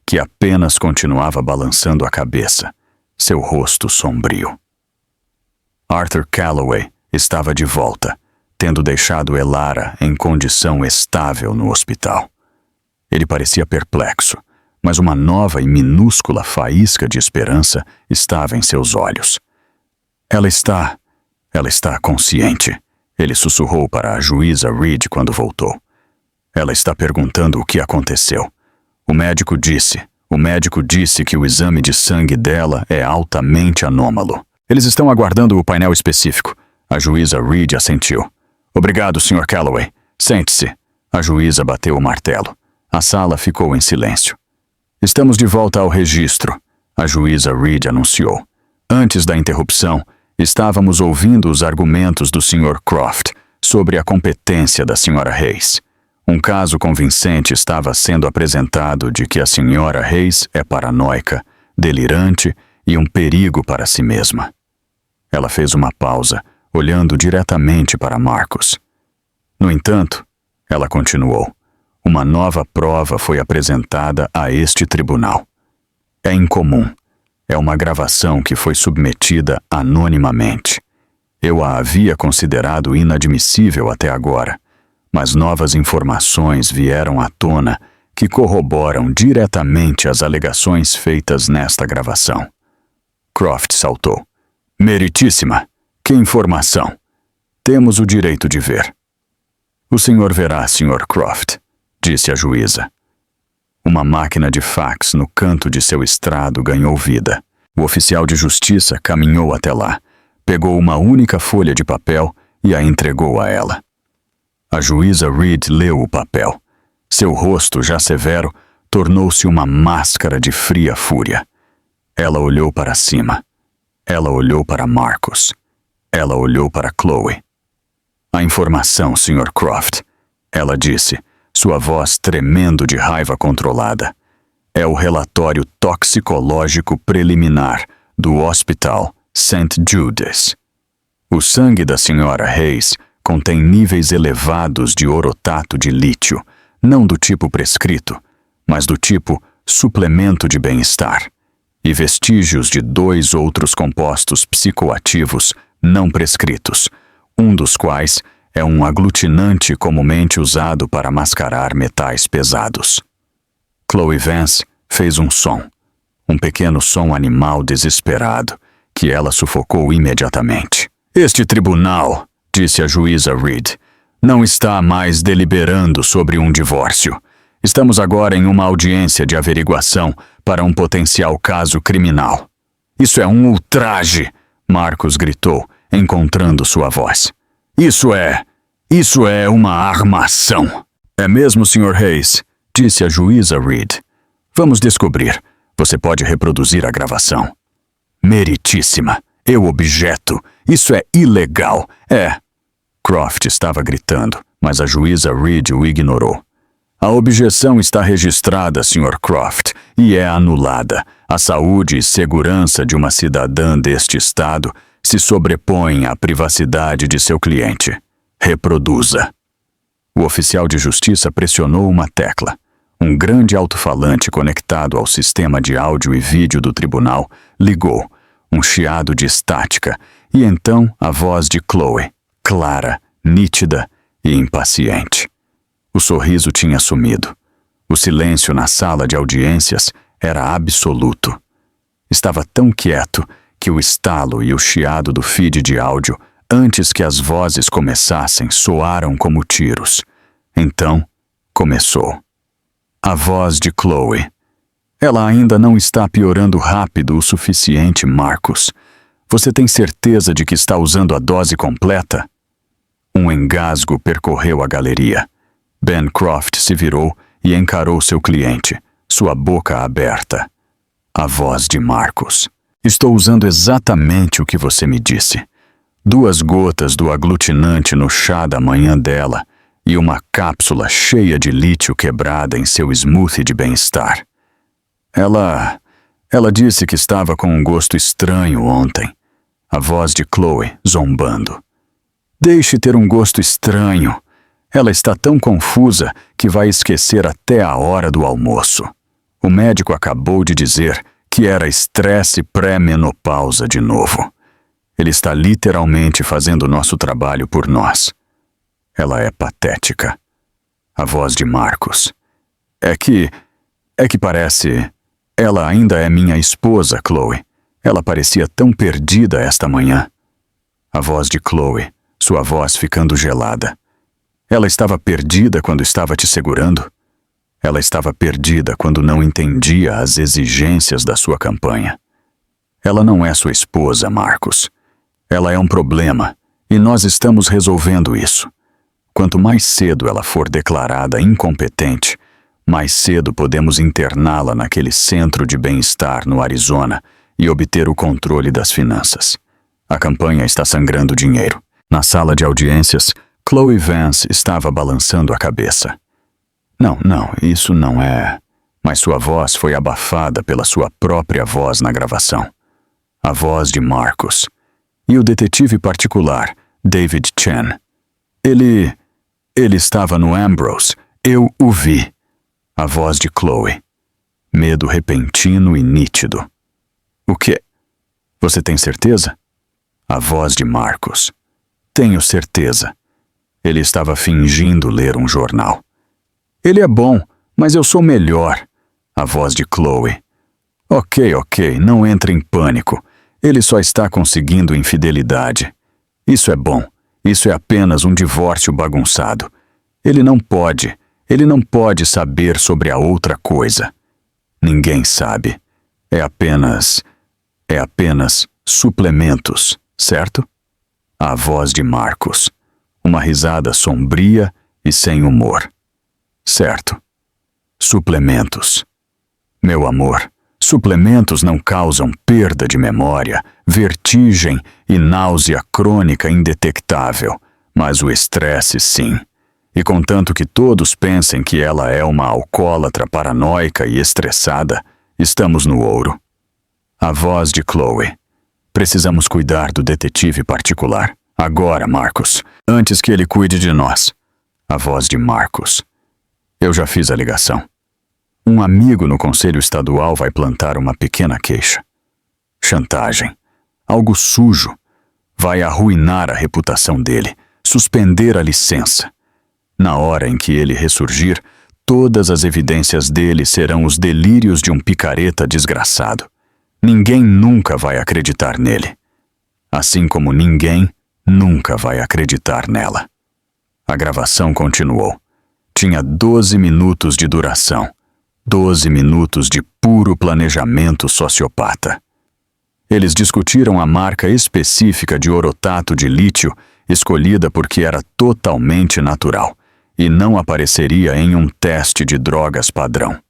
que apenas continuava balançando a cabeça, seu rosto sombrio. Arthur Calloway estava de volta, tendo deixado Elara em condição estável no hospital. Ele parecia perplexo, mas uma nova e minúscula faísca de esperança estava em seus olhos. Ela está consciente, ele sussurrou para a juíza Reed quando voltou. Ela está perguntando o que aconteceu. O médico disse que o exame de sangue dela é altamente anômalo. Eles estão aguardando o painel específico. A juíza Reed assentiu. Obrigado, Sr. Calloway. Sente-se. A juíza bateu o martelo. A sala ficou em silêncio. Estamos de volta ao registro, a juíza Reed anunciou. Antes da interrupção, estávamos ouvindo os argumentos do Sr. Croft sobre a competência da Sra. Reis. Um caso convincente estava sendo apresentado de que a Sra. Reis é paranoica, delirante e um perigo para si mesma. Ela fez uma pausa, olhando diretamente para Marcus. No entanto, ela continuou. Uma nova prova foi apresentada a este tribunal. É incomum. É uma gravação que foi submetida anonimamente. Eu a havia considerado inadmissível até agora, mas novas informações vieram à tona que corroboram diretamente as alegações feitas nesta gravação. Croft saltou. Meritíssima, que informação! Temos o direito de ver. O senhor verá, Sr. Croft, disse a juíza. Uma máquina de fax no canto de seu estrado ganhou vida. O oficial de justiça caminhou até lá, pegou uma única folha de papel e a entregou a ela. A juíza Reed leu o papel. Seu rosto, já severo, tornou-se uma máscara de fria fúria. Ela olhou para cima. Ela olhou para Marcus. Ela olhou para Chloe. A informação, Sr. Croft, ela disse, sua voz tremendo de raiva controlada. É o relatório toxicológico preliminar do Hospital St. Judas. O sangue da Sra. Hayes contém níveis elevados de orotato de lítio, não do tipo prescrito, mas do tipo suplemento de bem-estar, e vestígios de 2 outros compostos psicoativos não prescritos, um dos quais é um aglutinante comumente usado para mascarar metais pesados. Chloe Vance fez um som, um pequeno som animal desesperado, que ela sufocou imediatamente. Este tribunal, disse a juíza Reed, não está mais deliberando sobre um divórcio. Estamos agora em uma audiência de averiguação para um potencial caso criminal. Isso é um ultraje, Marcus gritou, encontrando sua voz. Isso é uma armação. É mesmo, Sr. Hayes, disse a juíza Reed. Vamos descobrir. Você pode reproduzir a gravação. Meritíssima, eu objeto. Isso é ilegal. Croft estava gritando, mas a juíza Reed o ignorou. A objeção está registrada, Sr. Croft, e é anulada. A saúde e segurança de uma cidadã deste estado se sobrepõem à privacidade de seu cliente. Reproduza. O oficial de justiça pressionou uma tecla. Um grande alto-falante conectado ao sistema de áudio e vídeo do tribunal ligou, um chiado de estática, e então a voz de Chloe, clara, nítida e impaciente. O sorriso tinha sumido. O silêncio na sala de audiências era absoluto. Estava tão quieto que o estalo e o chiado do feed de áudio, antes que as vozes começassem, soaram como tiros. Então, começou. A voz de Chloe. Ela ainda não está piorando rápido o suficiente, Marcus. Você tem certeza de que está usando a dose completa? Um engasgo percorreu a galeria. Ben Croft se virou e encarou seu cliente, sua boca aberta. A voz de Marcus. Estou usando exatamente o que você me disse. 2 gotas do aglutinante no chá da manhã dela e uma cápsula cheia de lítio quebrada em seu smoothie de bem-estar. Ela disse que estava com um gosto estranho ontem. A voz de Chloe zombando. Deixe ter um gosto estranho. Ela está tão confusa que vai esquecer até a hora do almoço. O médico acabou de dizer que era estresse pré-menopausa de novo. Ele está literalmente fazendo nosso trabalho por nós. Ela é patética. A voz de Marcus. É que parece... Ela ainda é minha esposa, Chloe. Ela parecia tão perdida esta manhã. A voz de Chloe, sua voz ficando gelada. Ela estava perdida quando estava te segurando. Ela estava perdida quando não entendia as exigências da sua campanha. Ela não é sua esposa, Marcus. Ela é um problema, e nós estamos resolvendo isso. Quanto mais cedo ela for declarada incompetente, mais cedo podemos interná-la naquele centro de bem-estar no Arizona e obter o controle das finanças. A campanha está sangrando dinheiro. Na sala de audiências, Chloe Vance estava balançando a cabeça. Não, isso não é... Mas sua voz foi abafada pela sua própria voz na gravação. A voz de Marcus. E o detetive particular, David Chen. Ele estava no Ambrose. Eu o vi. A voz de Chloe. Medo repentino e nítido. O quê? Você tem certeza? A voz de Marcus. Tenho certeza. Ele estava fingindo ler um jornal. Ele é bom, Mas eu sou melhor. A voz de Chloe. Ok, não entre em pânico. Ele só está conseguindo infidelidade. Isso é bom. Isso é apenas um divórcio bagunçado. Ele não pode saber sobre a outra coisa. Ninguém sabe. É apenas suplementos, certo? A voz de Marcus. Uma risada sombria e sem humor. Certo. Suplementos. Meu amor, suplementos não causam perda de memória, vertigem e náusea crônica indetectável, mas o estresse sim. E contanto que todos pensem que ela é uma alcoólatra paranoica e estressada, estamos no ouro. A voz de Chloe. Precisamos cuidar do detetive particular. Agora, Marcus, antes que ele cuide de nós. A voz de Marcus. Eu já fiz a ligação. Um amigo no Conselho Estadual vai plantar uma pequena queixa. Chantagem. Algo sujo. Vai arruinar a reputação dele, suspender a licença. Na hora em que ele ressurgir, todas as evidências dele serão os delírios de um picareta desgraçado. Ninguém nunca vai acreditar nele. Assim como ninguém nunca vai acreditar nela. A gravação continuou. Tinha 12 minutos de duração. 12 minutos de puro planejamento sociopata. Eles discutiram a marca específica de orotato de lítio, escolhida porque era totalmente natural e não apareceria em um teste de drogas padrão.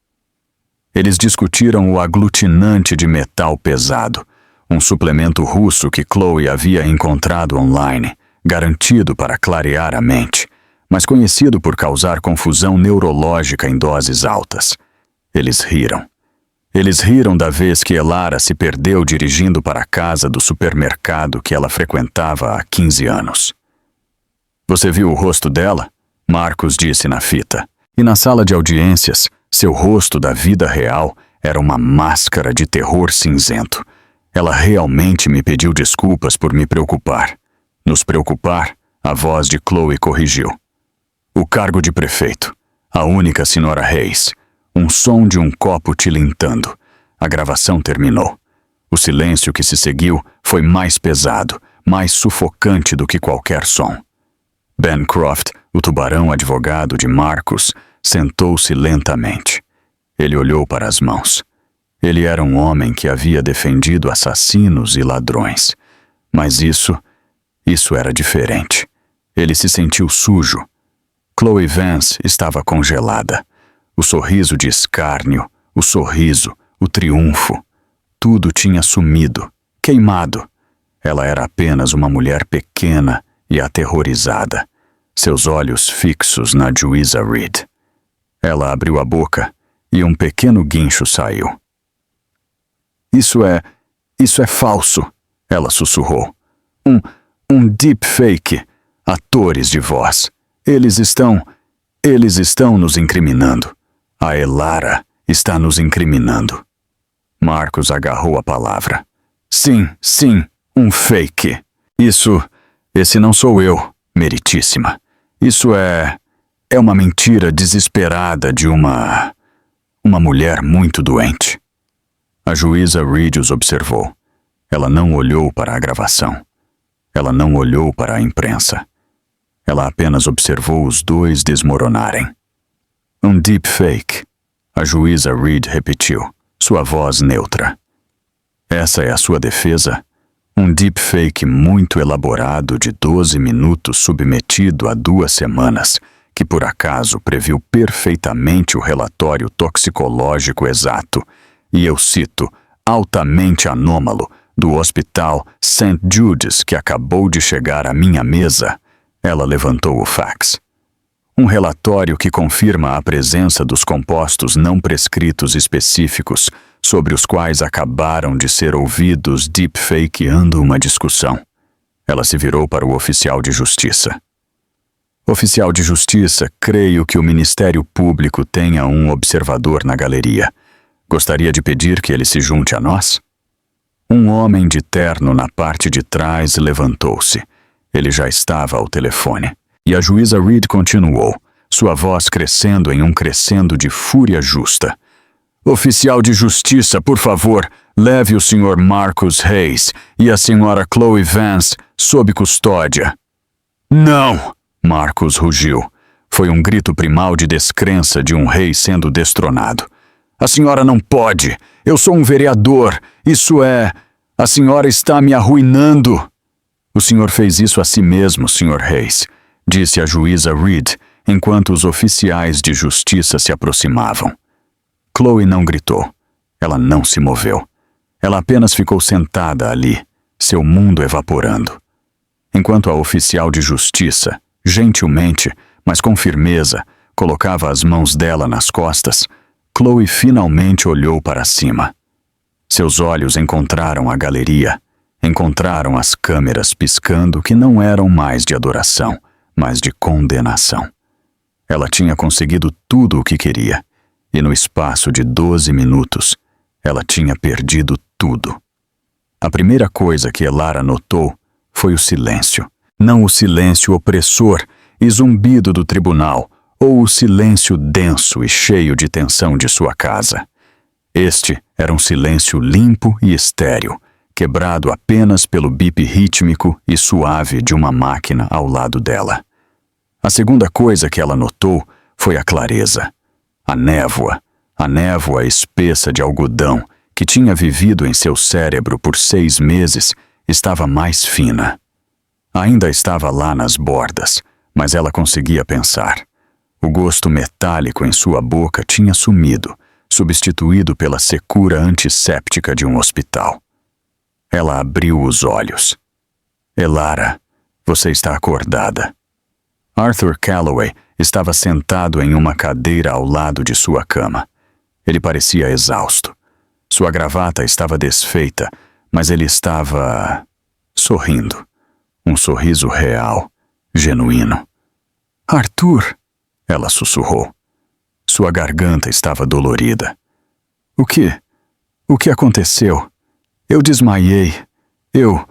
Eles discutiram o aglutinante de metal pesado, um suplemento russo que Chloe havia encontrado online, garantido para clarear a mente, mas conhecido por causar confusão neurológica em doses altas. Eles riram. Eles riram da vez que Elara se perdeu dirigindo para a casa do supermercado que ela frequentava há 15 anos. Você viu o rosto dela? Marcus disse na fita. E na sala de audiências, seu rosto da vida real era uma máscara de terror cinzento. Ela realmente me pediu desculpas por me preocupar. Nos preocupar, a voz de Chloe corrigiu. O cargo de prefeito. A única senhora Reis. Um som de um copo tilintando. A gravação terminou. O silêncio que se seguiu foi mais pesado, mais sufocante do que qualquer som. Bancroft, o tubarão advogado de Marcus, sentou-se lentamente. Ele olhou para as mãos. Ele era um homem que havia defendido assassinos e ladrões. Mas isso era diferente. Ele se sentiu sujo. Chloe Vance estava congelada. O sorriso de escárnio, o sorriso, o triunfo. Tudo tinha sumido, queimado. Ela era apenas uma mulher pequena e aterrorizada, seus olhos fixos na juíza Reed. Ela abriu a boca e um pequeno guincho saiu. Isso é falso, ela sussurrou. Um deepfake, atores de voz. Eles estão nos incriminando. A Elara está nos incriminando. Marcus agarrou a palavra. Sim, um fake. Esse não sou eu, meritíssima. Isso é uma mentira desesperada de uma mulher muito doente. A juíza Reed os observou. Ela não olhou para a gravação. Ela não olhou para a imprensa. Ela apenas observou os dois desmoronarem. Um deepfake. A juíza Reed repetiu, sua voz neutra. Essa é a sua defesa? Um deepfake muito elaborado de 12 minutos submetido a 2 semanas, que por acaso previu perfeitamente o relatório toxicológico exato, e eu cito, altamente anômalo, do hospital St. Jude's que acabou de chegar à minha mesa. Ela levantou o fax. Um relatório que confirma a presença dos compostos não prescritos específicos sobre os quais acabaram de ser ouvidos deepfakeando uma discussão. Ela se virou para o oficial de justiça. Oficial de justiça, creio que o Ministério Público tenha um observador na galeria. Gostaria de pedir que ele se junte a nós? Um homem de terno na parte de trás levantou-se. Ele já estava ao telefone. E a juíza Reed continuou, sua voz crescendo em um crescendo de fúria justa. Oficial de justiça, por favor, leve o Sr. Marcus Hayes e a Sra. Chloe Vance sob custódia. Não! Marcus rugiu. Foi um grito primal de descrença de um rei sendo destronado. A senhora não pode! Eu sou um vereador! Isso é... A senhora está me arruinando! O senhor fez isso a si mesmo, Sr. Hayes, disse a juíza Reed, enquanto os oficiais de justiça se aproximavam. Chloe não gritou. Ela não se moveu. Ela apenas ficou sentada ali, seu mundo evaporando. Enquanto a oficial de justiça, gentilmente, mas com firmeza, colocava as mãos dela nas costas, Chloe finalmente olhou para cima. Seus olhos encontraram a galeria, encontraram as câmeras piscando que não eram mais de adoração, mas de condenação. Ela tinha conseguido tudo o que queria, e no espaço de 12 minutos, ela tinha perdido tudo. A primeira coisa que Elara notou foi o silêncio. Não o silêncio opressor e zumbido do tribunal, ou o silêncio denso e cheio de tensão de sua casa. Este era um silêncio limpo e estéril, quebrado apenas pelo bip rítmico e suave de uma máquina ao lado dela. A segunda coisa que ela notou foi a clareza. A névoa espessa de algodão que tinha vivido em seu cérebro por 6 meses, estava mais fina. Ainda estava lá nas bordas, mas ela conseguia pensar. O gosto metálico em sua boca tinha sumido, substituído pela secura antisséptica de um hospital. Ela abriu os olhos. Elara, você está acordada. Arthur Calloway estava sentado em uma cadeira ao lado de sua cama. Ele parecia exausto. Sua gravata estava desfeita, mas ele estava sorrindo. Um sorriso real, genuíno. Arthur, ela sussurrou. Sua garganta estava dolorida. O que aconteceu? Eu desmaiei. Eu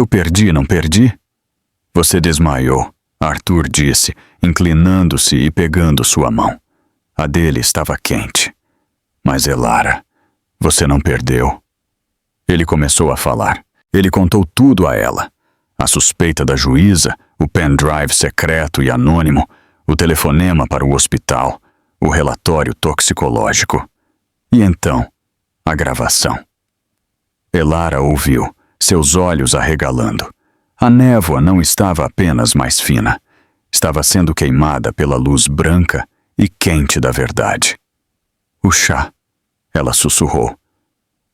perdi, não perdi? Você desmaiou, Arthur disse, inclinando-se e pegando sua mão. A dele estava quente. Mas Elara, você não perdeu. Ele começou a falar. Ele contou tudo a ela. A suspeita da juíza, o pendrive secreto e anônimo, o telefonema para o hospital, o relatório toxicológico. E então, a gravação. Elara ouviu, seus olhos arregalando. A névoa não estava apenas mais fina. Estava sendo queimada pela luz branca e quente da verdade. O chá, ela sussurrou.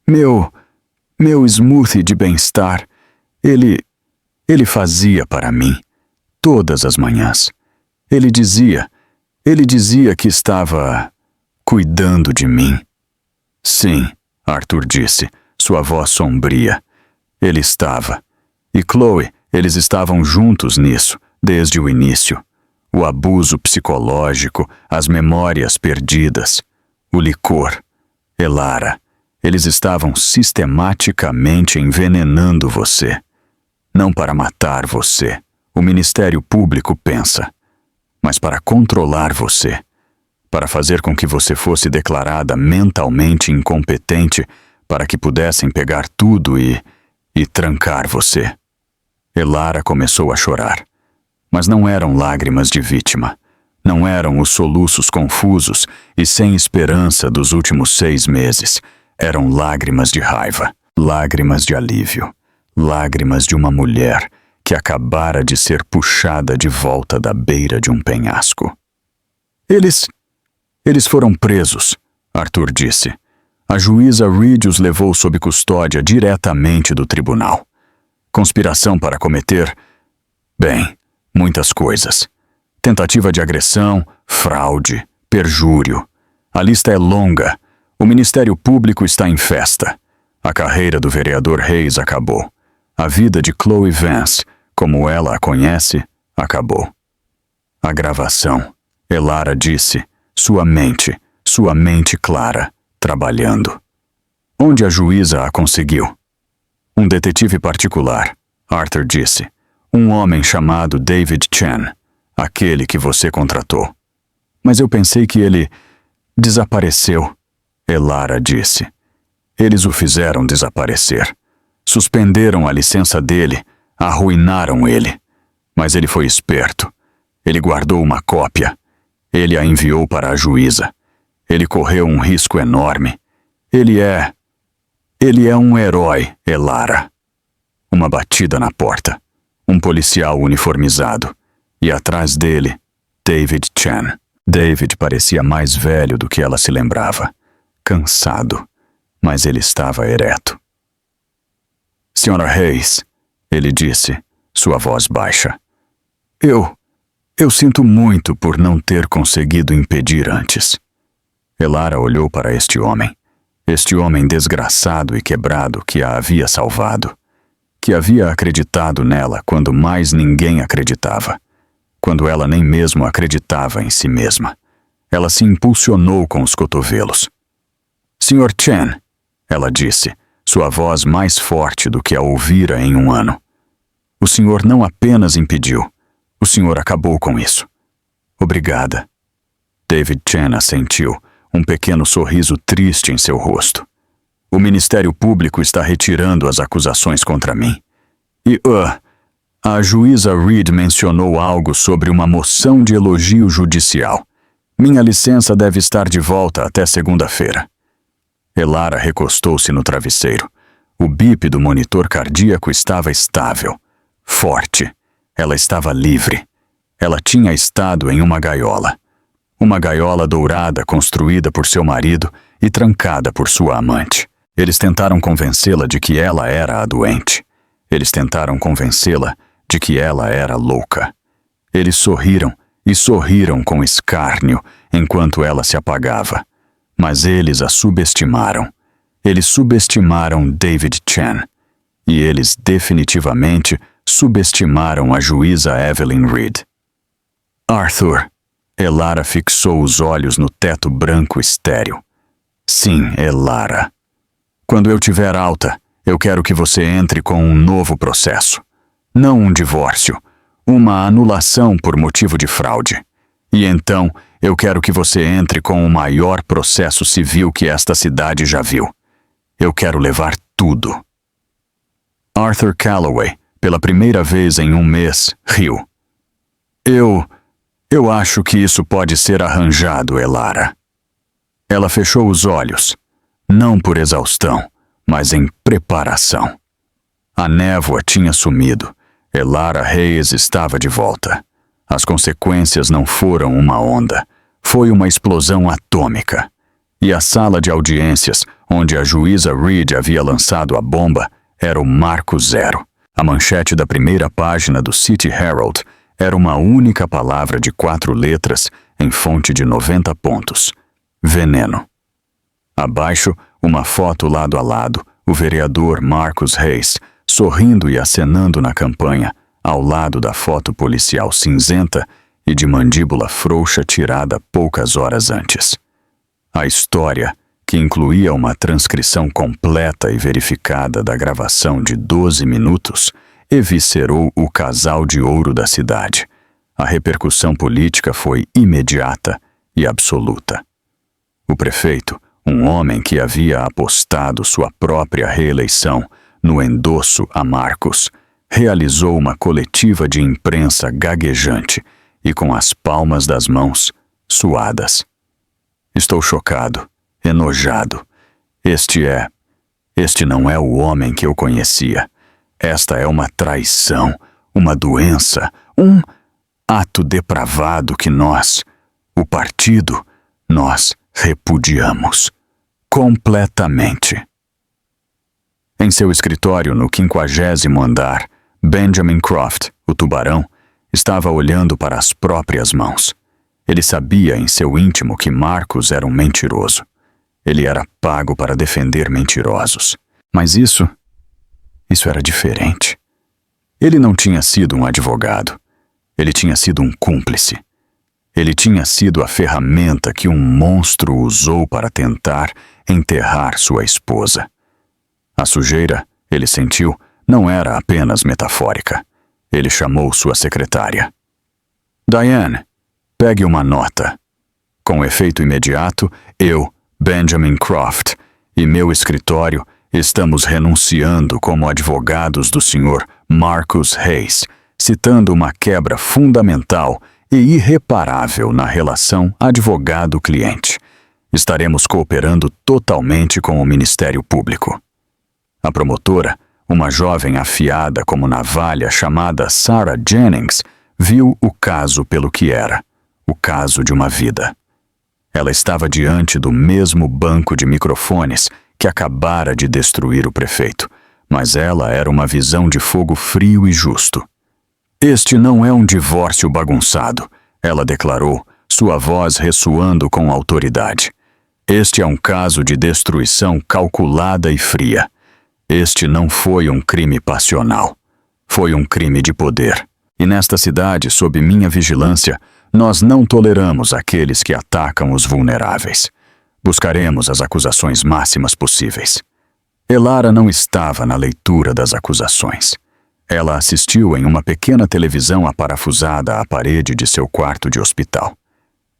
Meu smoothie de bem-estar, ele fazia para mim, todas as manhãs. Ele dizia que estava cuidando de mim. Sim, Arthur disse, sua voz sombria. Ele estava. E Chloe, eles estavam juntos nisso, desde o início. O abuso psicológico, as memórias perdidas, o licor. Elara, eles estavam sistematicamente envenenando você. Não para matar você, o Ministério Público pensa, mas para controlar você, para fazer com que você fosse declarada mentalmente incompetente para que pudessem pegar tudo e trancar você. Elara começou a chorar, mas não eram lágrimas de vítima, não eram os soluços confusos e sem esperança dos últimos 6 meses, eram lágrimas de raiva, lágrimas de alívio. Lágrimas de uma mulher que acabara de ser puxada de volta da beira de um penhasco. Eles foram presos, Arthur disse. A juíza Reed os levou sob custódia diretamente do tribunal. Conspiração para cometer, bem, muitas coisas. Tentativa de agressão, fraude, perjúrio. A lista é longa. O Ministério Público está em festa. A carreira do vereador Hayes acabou. A vida de Chloe Vance, como ela a conhece, acabou. A gravação, Elara disse, sua mente clara, trabalhando. Onde a juíza a conseguiu? Um detetive particular, Arthur disse. Um homem chamado David Chen, aquele que você contratou. Mas eu pensei que ele desapareceu, Elara disse. Eles o fizeram desaparecer. Suspenderam a licença dele, arruinaram ele. Mas ele foi esperto. Ele guardou uma cópia. Ele a enviou para a juíza. Ele correu um risco enorme. Ele é um herói, Elara. Uma batida na porta. Um policial uniformizado. E atrás dele, David Chen. David parecia mais velho do que ela se lembrava. Cansado, mas ele estava ereto. Sra. Hayes, ele disse, sua voz baixa. Eu sinto muito por não ter conseguido impedir antes. Elara olhou para este homem desgraçado e quebrado que a havia salvado, que havia acreditado nela quando mais ninguém acreditava, quando ela nem mesmo acreditava em si mesma. Ela se impulsionou com os cotovelos. Sr. Chen, ela disse, sua voz mais forte do que a ouvira em um ano. O senhor não apenas impediu, o senhor acabou com isso. Obrigada. David Chen assentiu, um pequeno sorriso triste em seu rosto. O Ministério Público está retirando as acusações contra mim. E, a juíza Reed mencionou algo sobre uma moção de elogio judicial. Minha licença deve estar de volta até segunda-feira. Elara recostou-se no travesseiro. O bip do monitor cardíaco estava estável, forte. Ela estava livre. Ela tinha estado em uma gaiola. Uma gaiola dourada construída por seu marido e trancada por sua amante. Eles tentaram convencê-la de que ela era a doente. Eles tentaram convencê-la de que ela era louca. Eles sorriram e sorriram com escárnio enquanto ela se apagava. Mas eles a subestimaram. Eles subestimaram David Chen. E eles definitivamente subestimaram a juíza Evelyn Reed. Arthur, Elara fixou os olhos no teto branco estéril. Sim, Elara. Quando eu tiver alta, eu quero que você entre com um novo processo. Não um divórcio, uma anulação por motivo de fraude. E então, eu quero que você entre com o maior processo civil que esta cidade já viu. Eu quero levar tudo. Arthur Calloway, pela primeira vez em um mês, riu. Eu acho que isso pode ser arranjado, Elara. Ela fechou os olhos, não por exaustão, mas em preparação. A névoa tinha sumido. Elara Hayes estava de volta. As consequências não foram uma onda, foi uma explosão atômica. E a sala de audiências, onde a juíza Reed havia lançado a bomba, era o marco zero. A manchete da primeira página do City Herald era uma única palavra de 4 letras em fonte de 90 pontos. Veneno. Abaixo, uma foto lado a lado, o vereador Marcus Hayes, sorrindo e acenando na campanha, ao lado da foto policial cinzenta e de mandíbula frouxa tirada poucas horas antes. A história, que incluía uma transcrição completa e verificada da gravação de 12 minutos, eviscerou o casal de ouro da cidade. A repercussão política foi imediata e absoluta. O prefeito, um homem que havia apostado sua própria reeleição no endosso a Marcos, realizou uma coletiva de imprensa gaguejante e com as palmas das mãos suadas. Estou chocado, enojado. Este não é o homem que eu conhecia. Esta é uma traição, uma doença, um ato depravado que nós, o partido, nós repudiamos. Completamente. Em seu escritório no 50º andar, Benjamin Croft, o tubarão, estava olhando para as próprias mãos. Ele sabia em seu íntimo que Marcos era um mentiroso. Ele era pago para defender mentirosos. Mas isso era diferente. Ele não tinha sido um advogado. Ele tinha sido um cúmplice. Ele tinha sido a ferramenta que um monstro usou para tentar enterrar sua esposa. A sujeira, ele sentiu, não era apenas metafórica. Ele chamou sua secretária. Diane, pegue uma nota. Com efeito imediato, eu, Benjamin Croft, e meu escritório estamos renunciando como advogados do Sr. Marcus Hayes, citando uma quebra fundamental e irreparável na relação advogado-cliente. Estaremos cooperando totalmente com o Ministério Público. A promotora, uma jovem afiada como navalha chamada Sarah Jennings, viu o caso pelo que era, o caso de uma vida. Ela estava diante do mesmo banco de microfones que acabara de destruir o prefeito, mas ela era uma visão de fogo frio e justo. Este não é um divórcio bagunçado, ela declarou, sua voz ressoando com autoridade. Este é um caso de destruição calculada e fria. Este não foi um crime passional. Foi um crime de poder. E nesta cidade, sob minha vigilância, nós não toleramos aqueles que atacam os vulneráveis. Buscaremos as acusações máximas possíveis. Elara não estava na leitura das acusações. Ela assistiu em uma pequena televisão aparafusada à parede de seu quarto de hospital.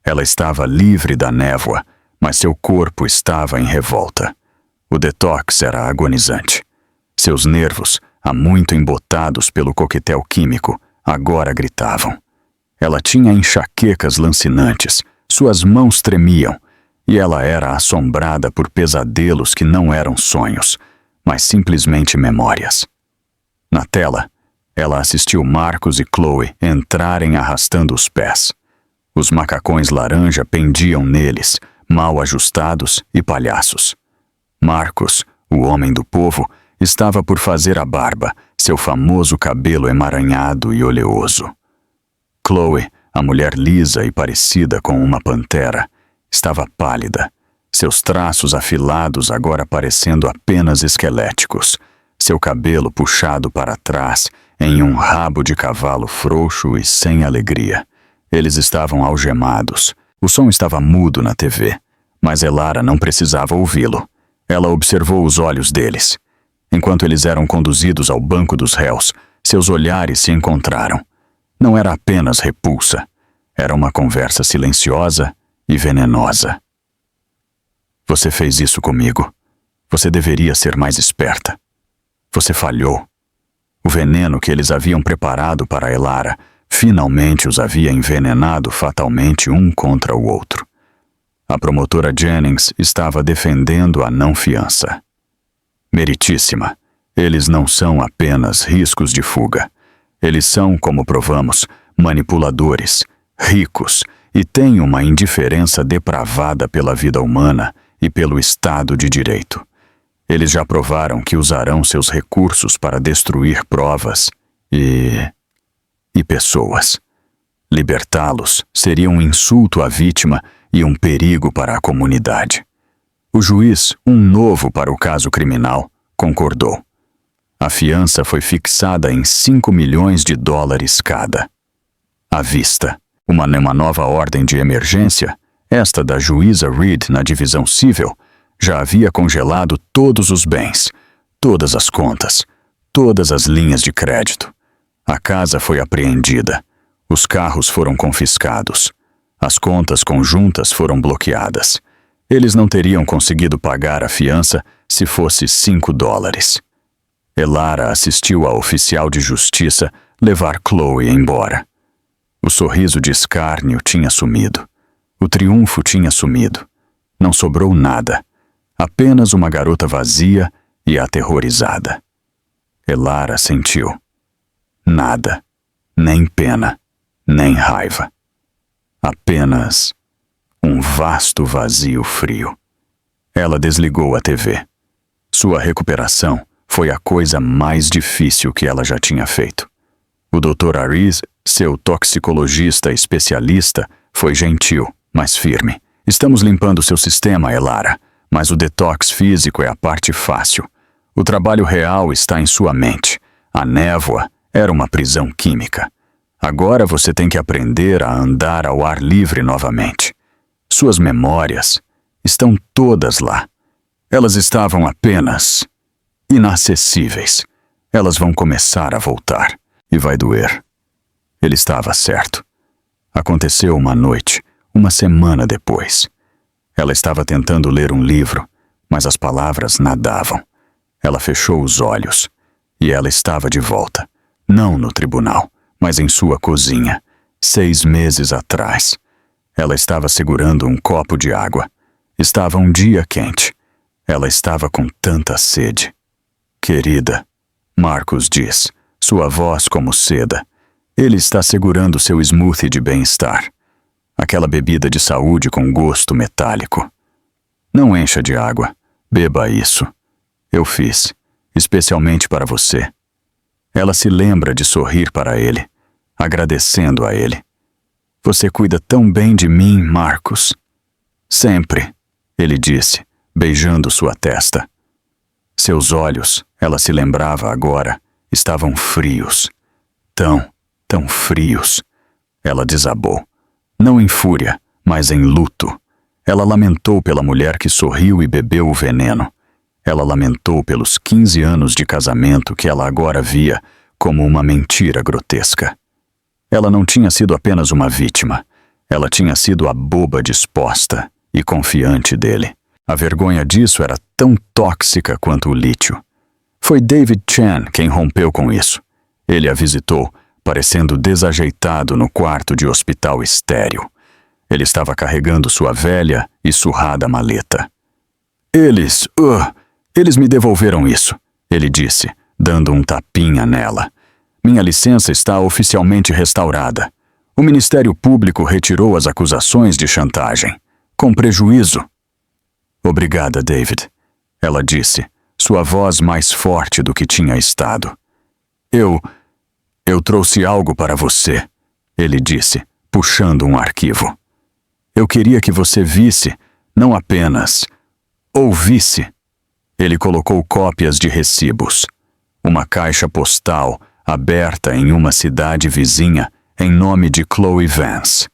Ela estava livre da névoa, mas seu corpo estava em revolta. O detox era agonizante. Seus nervos, há muito embotados pelo coquetel químico, agora gritavam. Ela tinha enxaquecas lancinantes, suas mãos tremiam, e ela era assombrada por pesadelos que não eram sonhos, mas simplesmente memórias. Na tela, ela assistiu Marcus e Chloe entrarem arrastando os pés. Os macacões laranja pendiam neles, mal ajustados e palhaços. Marcus, o homem do povo, estava por fazer a barba, seu famoso cabelo emaranhado e oleoso. Chloe, a mulher lisa e parecida com uma pantera, estava pálida, seus traços afilados agora parecendo apenas esqueléticos, seu cabelo puxado para trás em um rabo de cavalo frouxo e sem alegria. Eles estavam algemados. O som estava mudo na TV, mas Elara não precisava ouvi-lo. Ela observou os olhos deles. Enquanto eles eram conduzidos ao banco dos réus, seus olhares se encontraram. Não era apenas repulsa. Era uma conversa silenciosa e venenosa. Você fez isso comigo. Você deveria ser mais esperta. Você falhou. O veneno que eles haviam preparado para Elara finalmente os havia envenenado fatalmente um contra o outro. A promotora Jennings estava defendendo a não-fiança. Meritíssima, eles não são apenas riscos de fuga. Eles são, como provamos, manipuladores, ricos e têm uma indiferença depravada pela vida humana e pelo Estado de Direito. Eles já provaram que usarão seus recursos para destruir provas e pessoas. Libertá-los seria um insulto à vítima e um perigo para a comunidade. O juiz, um novo para o caso criminal, concordou. A fiança foi fixada em $5 milhões cada. À vista, uma nova ordem de emergência, esta da juíza Reed na divisão civil, já havia congelado todos os bens, todas as contas, todas as linhas de crédito. A casa foi apreendida, os carros foram confiscados, as contas conjuntas foram bloqueadas. Eles não teriam conseguido pagar a fiança se fosse $5. Elara assistiu a oficial de justiça levar Chloe embora. O sorriso de escárnio tinha sumido. O triunfo tinha sumido. Não sobrou nada. Apenas uma garota vazia e aterrorizada. Elara sentiu. Nada, nem pena, nem raiva. Apenas um vasto vazio frio. Ela desligou a TV. Sua recuperação foi a coisa mais difícil que ela já tinha feito. O Dr. Ariz, seu toxicologista especialista, foi gentil, mas firme. Estamos limpando seu sistema, Elara, mas o detox físico é a parte fácil. O trabalho real está em sua mente. A névoa era uma prisão química. Agora você tem que aprender a andar ao ar livre novamente. Suas memórias estão todas lá. Elas estavam apenas inacessíveis. Elas vão começar a voltar. E vai doer. Ele estava certo. Aconteceu uma noite, uma semana depois. Ela estava tentando ler um livro, mas as palavras nadavam. Ela fechou os olhos e ela estava de volta, não no tribunal, mas em sua cozinha, 6 meses atrás. Ela estava segurando um copo de água. Estava um dia quente. Ela estava com tanta sede. Querida, Marcos diz, sua voz como seda. Ele está segurando seu smoothie de bem-estar. Aquela bebida de saúde com gosto metálico. Não encha de água. Beba isso. Eu fiz, especialmente para você. Ela se lembra de sorrir para ele, agradecendo a ele. Você cuida tão bem de mim, Marcos. Sempre, ele disse, beijando sua testa. Seus olhos, ela se lembrava agora, estavam frios. Tão frios. Ela desabou. Não em fúria, mas em luto. Ela lamentou pela mulher que sorriu e bebeu o veneno. Ela lamentou pelos 15 anos de casamento que ela agora via como uma mentira grotesca. Ela não tinha sido apenas uma vítima. Ela tinha sido a boba disposta e confiante dele. A vergonha disso era tão tóxica quanto o lítio. Foi David Chan quem rompeu com isso. Ele a visitou, parecendo desajeitado no quarto de hospital estéril. Ele estava carregando sua velha e surrada maleta. Eles me devolveram isso, ele disse, dando um tapinha nela. Minha licença está oficialmente restaurada. O Ministério Público retirou as acusações de chantagem, com prejuízo. Obrigada, David, ela disse, sua voz mais forte do que tinha estado. Eu trouxe algo para você, ele disse, puxando um arquivo. Eu queria que você visse, não apenas ouvisse. Ele colocou cópias de recibos. Uma caixa postal aberta em uma cidade vizinha em nome de Chloe Vance.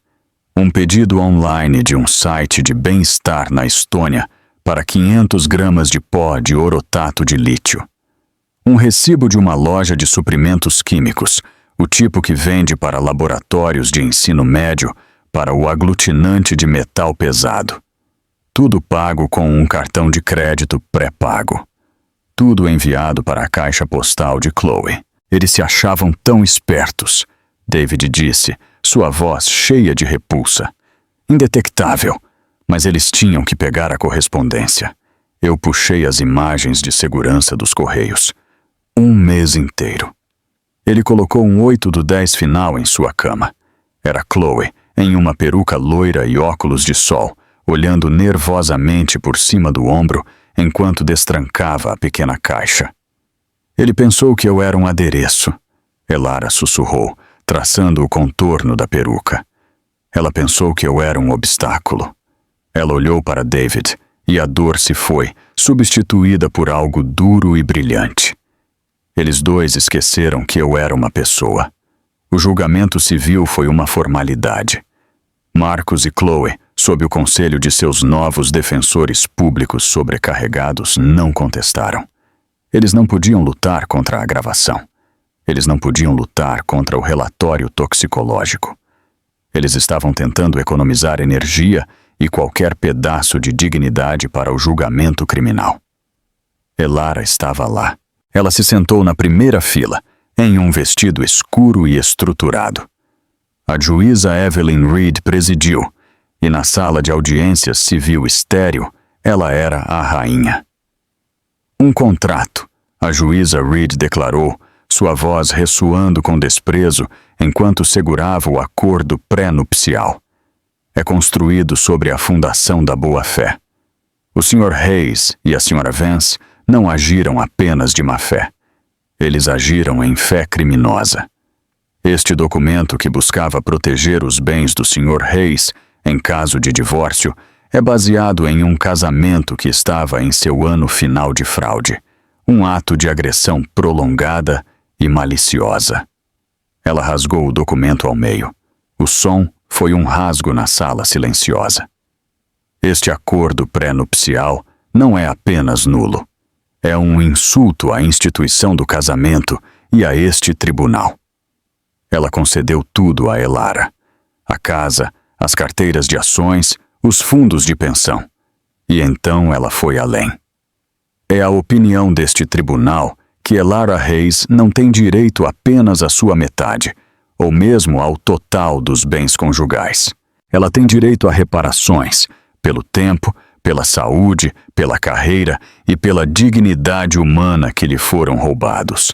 Um pedido online de um site de bem-estar na Estônia para 500 gramas de pó de orotato de lítio. Um recibo de uma loja de suprimentos químicos, o tipo que vende para laboratórios de ensino médio para o aglutinante de metal pesado. Tudo pago com um cartão de crédito pré-pago. Tudo enviado para a caixa postal de Chloe. Eles se achavam tão espertos, David disse, sua voz cheia de repulsa. Indetectável, mas eles tinham que pegar a correspondência. Eu puxei as imagens de segurança dos correios. 1 mês inteiro. Ele colocou um 8 do 10 final em sua cama. Era Chloe, em uma peruca loira e óculos de sol, olhando nervosamente por cima do ombro enquanto destrancava a pequena caixa. Ele pensou que eu era um adereço. Elara sussurrou, traçando o contorno da peruca. Ela pensou que eu era um obstáculo. Ela olhou para David e a dor se foi, substituída por algo duro e brilhante. Eles dois esqueceram que eu era uma pessoa. O julgamento civil foi uma formalidade. Marcos e Chloe, sob o conselho de seus novos defensores públicos sobrecarregados, não contestaram. Eles não podiam lutar contra a gravação. Eles não podiam lutar contra o relatório toxicológico. Eles estavam tentando economizar energia e qualquer pedaço de dignidade para o julgamento criminal. Elara estava lá. Ela se sentou na primeira fila, em um vestido escuro e estruturado. A juíza Evelyn Reed presidiu, e na sala de audiências civil estéril, ela era a rainha. Um contrato, a juíza Reed declarou, sua voz ressoando com desprezo enquanto segurava o acordo pré-nupcial. É construído sobre a fundação da boa-fé. O Sr. Hayes e a Sra. Vance não agiram apenas de má-fé. Eles agiram em fé criminosa. Este documento, que buscava proteger os bens do Sr. Hayes em caso de divórcio, é baseado em um casamento que estava em seu ano final de fraude, um ato de agressão prolongada e maliciosa. Ela rasgou o documento ao meio. O som foi um rasgo na sala silenciosa. Este acordo pré-nupcial não é apenas nulo. É um insulto à instituição do casamento e a este tribunal. Ela concedeu tudo a Elara: a casa, as carteiras de ações, os fundos de pensão. E então ela foi além. É a opinião deste tribunal que Elara Hayes não tem direito apenas à sua metade, ou mesmo ao total dos bens conjugais. Ela tem direito a reparações, pelo tempo, pela saúde, pela carreira e pela dignidade humana que lhe foram roubados.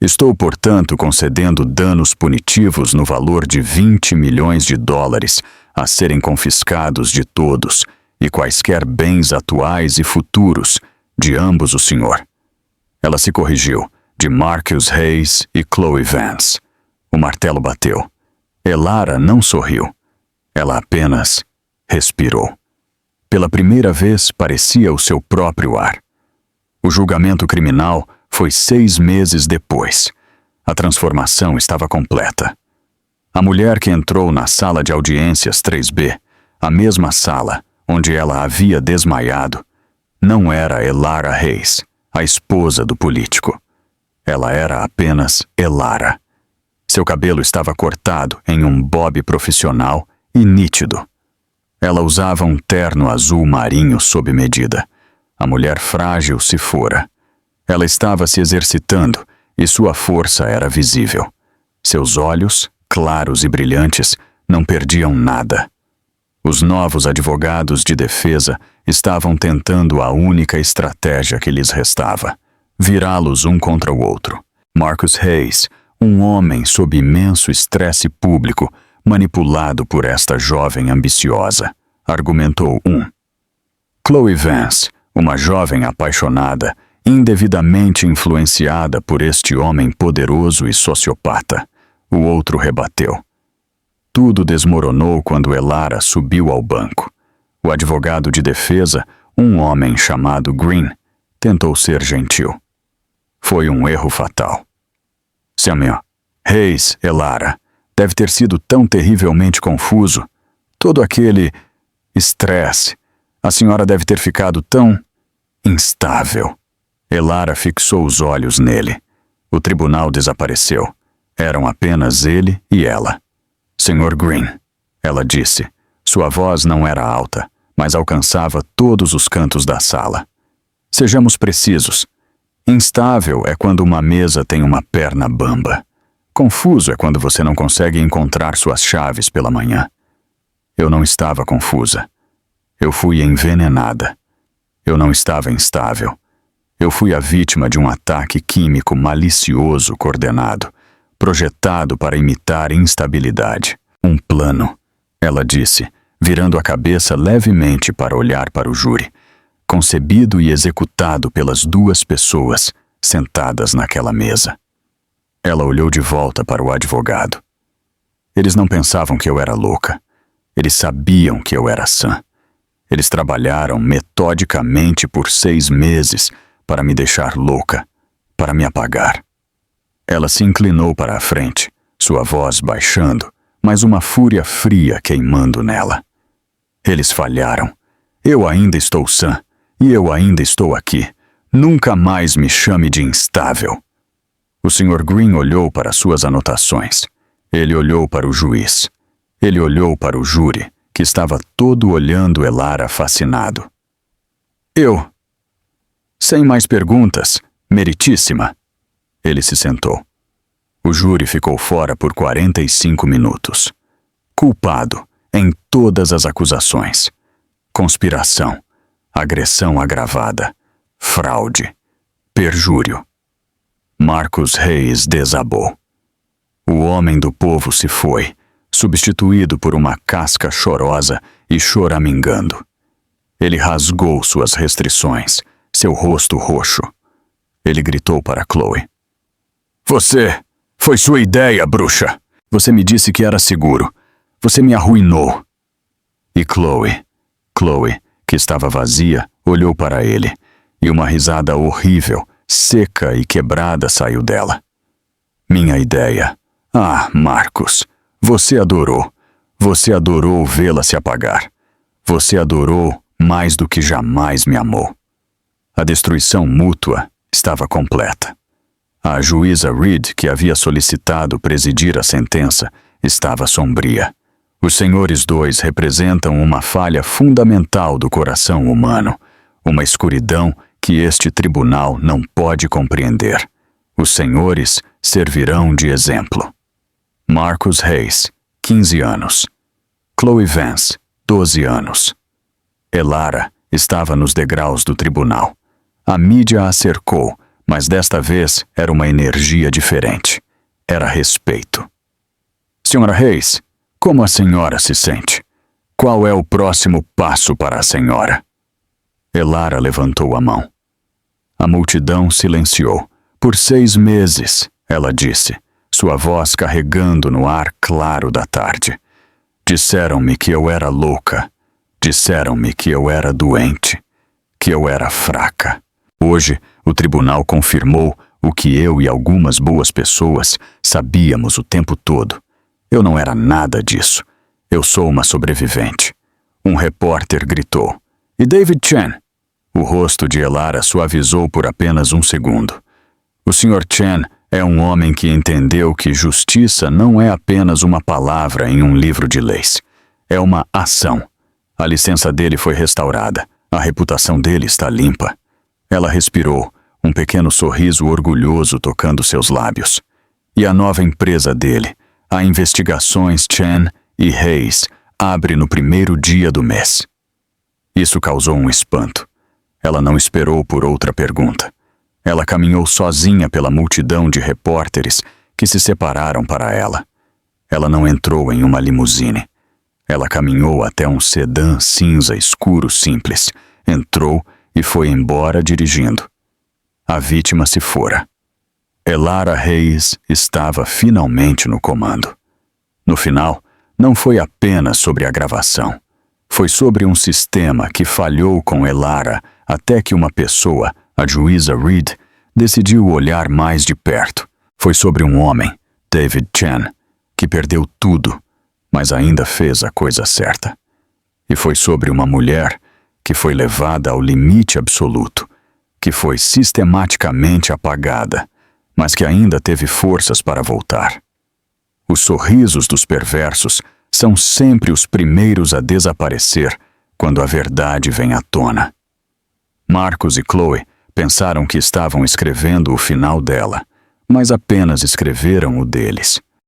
Estou, portanto, concedendo danos punitivos no valor de 20 milhões de dólares a serem confiscados de todos e quaisquer bens atuais e futuros de ambos o senhor. Ela se corrigiu, de Marcus Hayes e Chloe Vance. O martelo bateu. Elara não sorriu. Ela apenas respirou. Pela primeira vez, parecia o seu próprio ar. O julgamento criminal foi 6 meses depois. A transformação estava completa. A mulher que entrou na sala de audiências 3B, a mesma sala onde ela havia desmaiado, não era Elara Hayes, a esposa do político. Ela era apenas Elara. Seu cabelo estava cortado em um bob profissional e nítido. Ela usava um terno azul marinho sob medida. A mulher frágil se fora. Ela estava se exercitando e sua força era visível. Seus olhos, claros e brilhantes, não perdiam nada. Os novos advogados de defesa estavam tentando a única estratégia que lhes restava: virá-los um contra o outro. Marcus Hayes, um homem sob imenso estresse público, manipulado por esta jovem ambiciosa, argumentou um. Chloe Vance, uma jovem apaixonada, indevidamente influenciada por este homem poderoso e sociopata, o outro rebateu. Tudo desmoronou quando Elara subiu ao banco. O advogado de defesa, um homem chamado Green, tentou ser gentil. Foi um erro fatal. Samuel, Hayes, Elara, deve ter sido tão terrivelmente confuso. Todo aquele estresse. A senhora deve ter ficado tão instável. Elara fixou os olhos nele. O tribunal desapareceu. Eram apenas ele e ela. Sr. Green, ela disse. Sua voz não era alta, mas alcançava todos os cantos da sala. Sejamos precisos. Instável é quando uma mesa tem uma perna bamba. Confuso é quando você não consegue encontrar suas chaves pela manhã. Eu não estava confusa. Eu fui envenenada. Eu não estava instável. Eu fui a vítima de um ataque químico malicioso coordenado, projetado para imitar instabilidade. Um plano, ela disse, virando a cabeça levemente para olhar para o júri, concebido e executado pelas 2 pessoas sentadas naquela mesa. Ela olhou de volta para o advogado. Eles não pensavam que eu era louca. Eles sabiam que eu era sã. Eles trabalharam metodicamente por 6 meses para me deixar louca, para me apagar. Ela se inclinou para a frente, sua voz baixando, mas uma fúria fria queimando nela. Eles falharam. Eu ainda estou sã, e eu ainda estou aqui. Nunca mais me chame de instável. O Sr. Green olhou para suas anotações. Ele olhou para o juiz. Ele olhou para o júri, que estava todo olhando Elara fascinado. Eu. Sem mais perguntas, meritíssima. Ele se sentou. O júri ficou fora por 45 minutos. Culpado em todas as acusações. Conspiração, agressão agravada, fraude, perjúrio. Marcus Hayes desabou. O homem do povo se foi, substituído por uma casca chorosa e choramingando. Ele rasgou suas restrições, seu rosto roxo. Ele gritou para Chloe. Você! Foi sua ideia, bruxa! Você me disse que era seguro. Você me arruinou. E Chloe, que estava vazia, olhou para ele, e uma risada horrível, seca e quebrada saiu dela. Minha ideia. Ah, Marcus, você adorou. Você adorou vê-la se apagar. Você adorou mais do que jamais me amou. A destruição mútua estava completa. A juíza Reed, que havia solicitado presidir a sentença, estava sombria. Os senhores dois representam uma falha fundamental do coração humano, uma escuridão que este tribunal não pode compreender. Os senhores servirão de exemplo. Marcus Hayes, 15 anos. Chloe Vance, 12 anos. Elara estava nos degraus do tribunal. A mídia a cercou, mas desta vez era uma energia diferente. Era respeito. Senhora Hayes, como a senhora se sente? Qual é o próximo passo para a senhora? Elara levantou a mão. A multidão silenciou. Por 6 meses, ela disse, sua voz carregando no ar claro da tarde. Disseram-me que eu era louca. Disseram-me que eu era doente. Que eu era fraca. Hoje, o tribunal confirmou o que eu e algumas boas pessoas sabíamos o tempo todo. Eu não era nada disso. Eu sou uma sobrevivente. Um repórter gritou. E David Chen? O rosto de Elara suavizou por apenas um segundo. O Sr. Chen é um homem que entendeu que justiça não é apenas uma palavra em um livro de leis. É uma ação. A licença dele foi restaurada. A reputação dele está limpa. Ela respirou, um pequeno sorriso orgulhoso tocando seus lábios. E a nova empresa dele, a Investigações Chen e Hayes, abre no primeiro dia do mês. Isso causou um espanto. Ela não esperou por outra pergunta. Ela caminhou sozinha pela multidão de repórteres que se separaram para ela. Ela não entrou em uma limusine. Ela caminhou até um sedã cinza escuro simples, entrou e foi embora dirigindo. A vítima se fora. Elara Hayes estava finalmente no comando. No final, não foi apenas sobre a gravação. Foi sobre um sistema que falhou com Elara até que uma pessoa, a juíza Reed, decidiu olhar mais de perto. Foi sobre um homem, David Chen, que perdeu tudo, mas ainda fez a coisa certa. E foi sobre uma mulher que foi levada ao limite absoluto, que foi sistematicamente apagada, mas que ainda teve forças para voltar. Os sorrisos dos perversos são sempre os primeiros a desaparecer quando a verdade vem à tona. Marcus e Chloe pensaram que estavam escrevendo o final dela, mas apenas escreveram o deles.